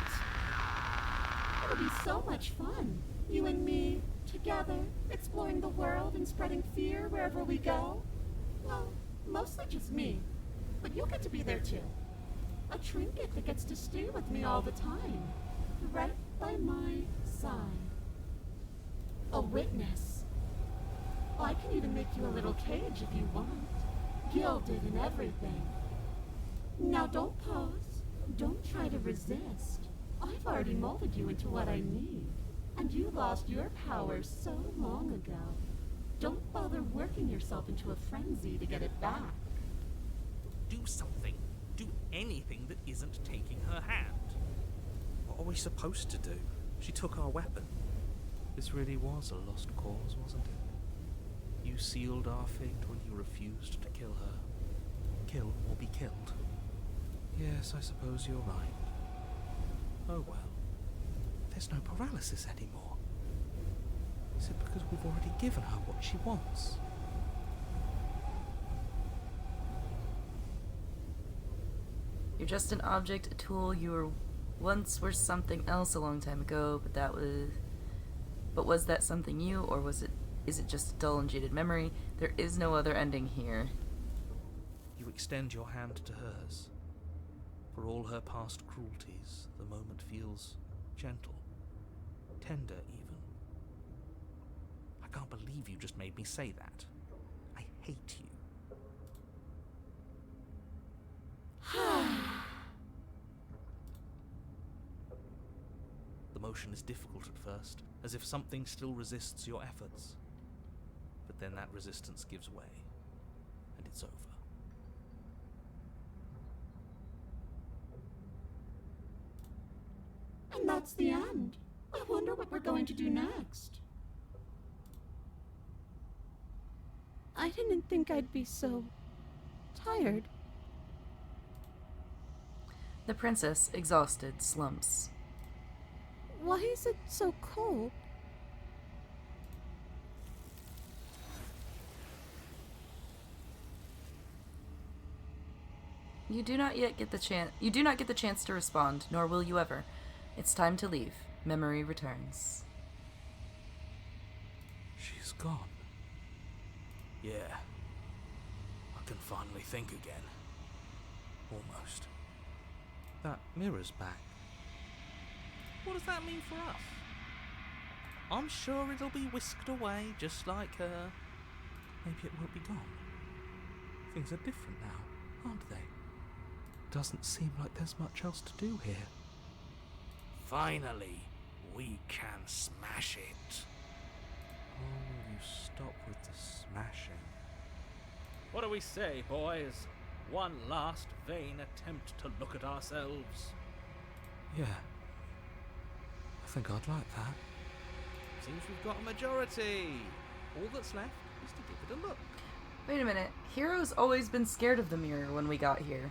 [SPEAKER 4] It'll be so much fun. You and me, together, exploring the world and spreading fear wherever we go. Well, mostly just me. But you'll get to be there too. A trinket that gets to stay with me all the time. Right by my side. A witness. I can even make you a little cage if you want. Gilded and everything. Now don't pause. Don't try to resist. I've already molded you into what I need. And you lost your power so long ago. Don't bother working yourself into a frenzy to get it back.
[SPEAKER 5] Do something. Do anything that isn't taking her hand.
[SPEAKER 1] What are we supposed to do? She took our weapon. This really was a lost cause, wasn't it? You sealed our fate when you refused to kill her. Kill or be killed. Yes, I suppose you're right. Oh well. There's no paralysis anymore. Is it because we've already given her what she wants?
[SPEAKER 2] You're just an object, a tool. You were once were something else a long time ago, but was that something you, or is it just a dull and jaded memory? There is no other ending here.
[SPEAKER 1] You extend your hand to hers. For all her past cruelties, the moment feels gentle, tender even. I can't believe you just made me say that. I hate you. The motion is difficult at first, as if something still resists your efforts. But then that resistance gives way, and it's over.
[SPEAKER 4] And that's the end. I wonder what we're going to do next. I didn't think I'd be so tired.
[SPEAKER 2] The princess, exhausted, slumps.
[SPEAKER 4] Why is it so cold?
[SPEAKER 2] You do not yet get the chance. You do not get the chance to respond, nor will you ever. It's time to leave. Memory returns.
[SPEAKER 1] She's gone. Yeah. I can finally think again. Almost. That mirror's back.
[SPEAKER 5] What does that mean for us? I'm sure it'll be whisked away, just like her.
[SPEAKER 1] Maybe it won't be gone. Things are different now, aren't they? Doesn't seem like there's much else to do here. Finally, we can smash it. Oh, will you stop with the smashing?
[SPEAKER 5] What do we say, boys? One last vain attempt to look at ourselves.
[SPEAKER 1] Yeah. I think I'd like that.
[SPEAKER 5] Seems we've got a majority. All that's left is to give it a look.
[SPEAKER 2] Wait a minute. Hero's always been scared of the mirror when we got here.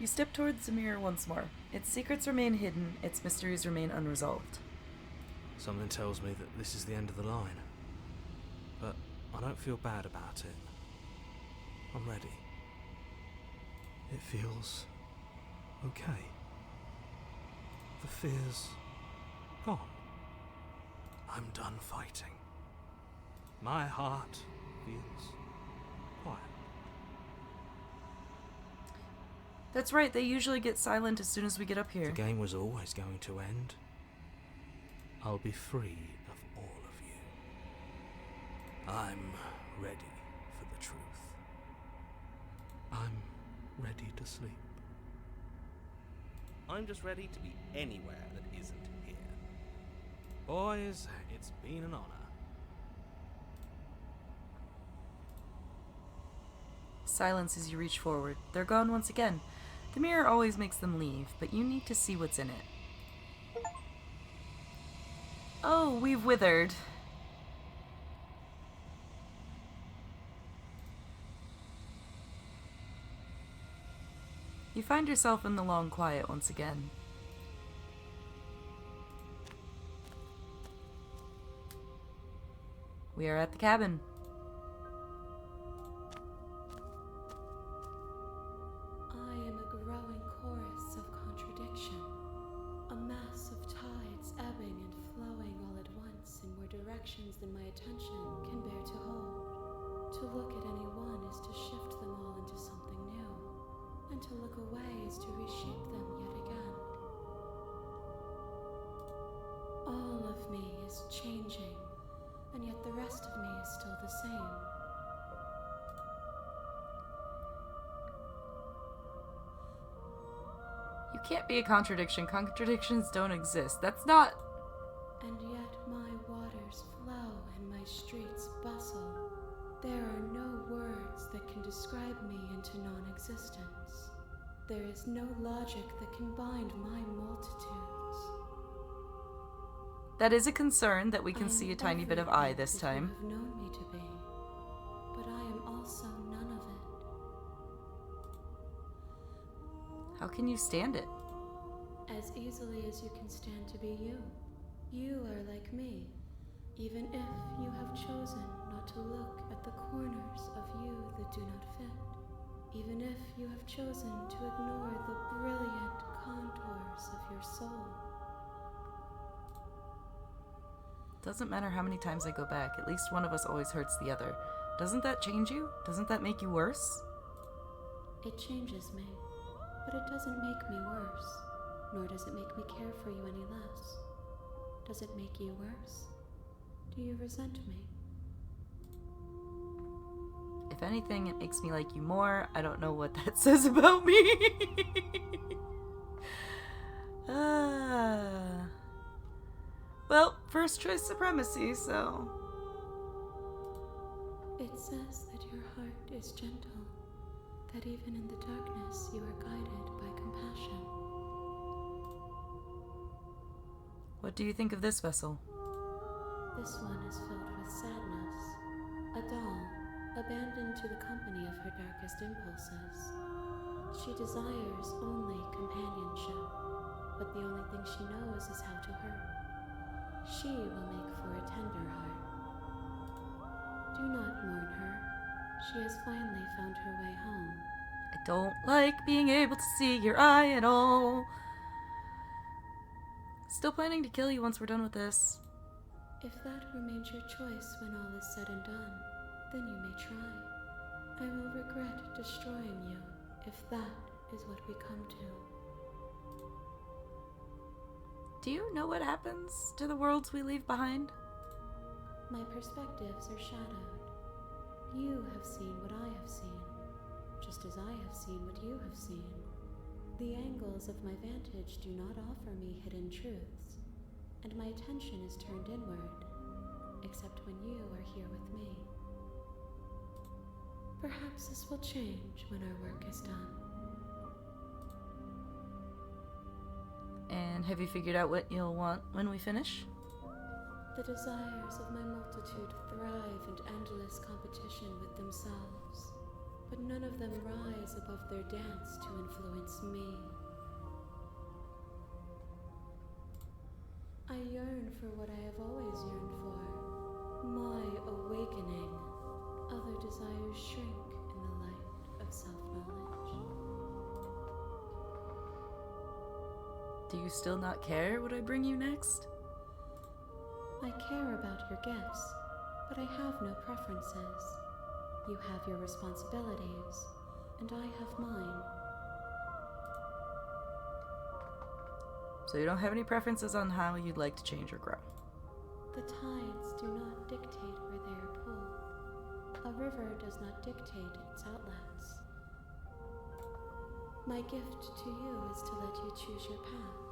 [SPEAKER 2] You step towards the mirror once more. Its secrets remain hidden, its mysteries remain unresolved.
[SPEAKER 1] Something tells me that this is the end of the line. But I don't feel bad about it. I'm ready. It feels okay. The fear's gone. I'm done fighting. My heart feels quiet.
[SPEAKER 2] That's right, they usually get silent as soon as we get up here.
[SPEAKER 1] The game was always going to end. I'll be free of all of you. I'm ready for the truth. I'm ready to sleep.
[SPEAKER 5] I'm just ready to be anywhere that isn't here. Boys, it's been an honor.
[SPEAKER 2] Silence as you reach forward. They're gone once again. The mirror always makes them leave, but you need to see what's in it. Oh, we've withered. You find yourself in the long quiet once again. We are at the cabin.
[SPEAKER 4] I am a growing chorus of contradiction, a mass of tides ebbing and flowing all at once in more directions than my attention can bear to hold. To look at any one is to shift them all into something new, and to look away is to reshape them yet again. All of me is changing, and yet the rest of me is still the same.
[SPEAKER 2] You can't be a contradiction. Contradictions don't exist. That's not...
[SPEAKER 4] And yet my waters flow and my streets bustle. There are no words that can describe me into non-existence. There is no logic that can bind my multitudes.
[SPEAKER 2] That is a concern that we can
[SPEAKER 4] I
[SPEAKER 2] see
[SPEAKER 4] am
[SPEAKER 2] a tiny bit of eye this
[SPEAKER 4] everything
[SPEAKER 2] time.
[SPEAKER 4] you have known me to be, but I am also none of it.
[SPEAKER 2] How can you stand it?
[SPEAKER 4] As easily as you can stand to be you. You are like me, even if you have chosen not to look at the corners of you that do not fit. Even if you have chosen to ignore the brilliant contours of your soul.
[SPEAKER 2] Doesn't matter how many times I go back, at least one of us always hurts the other. Doesn't that change you? Doesn't that make you worse?
[SPEAKER 4] It changes me, but it doesn't make me worse, nor does it make me care for you any less. Does it make you worse? Do you resent me?
[SPEAKER 2] If anything, it makes me like you more. I don't know what that says about me. Well, first choice supremacy, so...
[SPEAKER 4] It says that your heart is gentle, that even in the darkness you are guided by compassion.
[SPEAKER 2] What do you think of this vessel?
[SPEAKER 4] This one is filled with sadness, a doll, abandoned to the company of her darkest impulses. She desires only companionship. but the only thing she knows is how to hurt. She will make for a tender heart. Do not mourn her. She has finally found her way home.
[SPEAKER 2] I don't like being able to see your eye at all. Still planning to kill you once we're done with this.
[SPEAKER 4] If that remains your choice when all is said and done, then you may try. I will regret destroying you if that is what we come to.
[SPEAKER 2] Do you know what happens to the worlds we leave behind?
[SPEAKER 4] My perspectives are shadowed. You have seen what I have seen, just as I have seen what you have seen. The angles of my vantage do not offer me hidden truths, and my attention is turned inward, except when you are here with me. Perhaps this will change when our work is done.
[SPEAKER 2] And have you figured out what you'll want when we finish?
[SPEAKER 4] The desires of my multitude thrive in endless competition with themselves, but none of them rise above their dance to influence me. I yearn for what I have always yearned for, my awakening. Other desires shrink in the light of self-knowledge.
[SPEAKER 2] Do you still not care what I bring you next?
[SPEAKER 4] I care about your gifts, but I have no preferences. You have your responsibilities, and I have mine.
[SPEAKER 2] So you don't have any preferences on how you'd like to change or grow?
[SPEAKER 4] The tides do not dictate where they are pulled. A river does not dictate its outlets. My gift to you is to let you choose your path,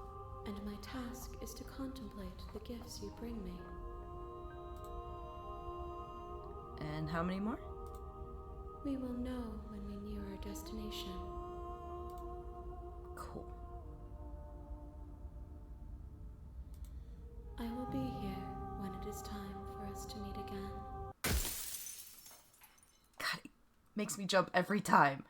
[SPEAKER 4] and my task is to contemplate the gifts you bring me.
[SPEAKER 2] And how many more?
[SPEAKER 4] We will know when we near our destination.
[SPEAKER 2] Cool.
[SPEAKER 4] I will be here when it is time for us to meet again.
[SPEAKER 2] God, it makes me jump every time.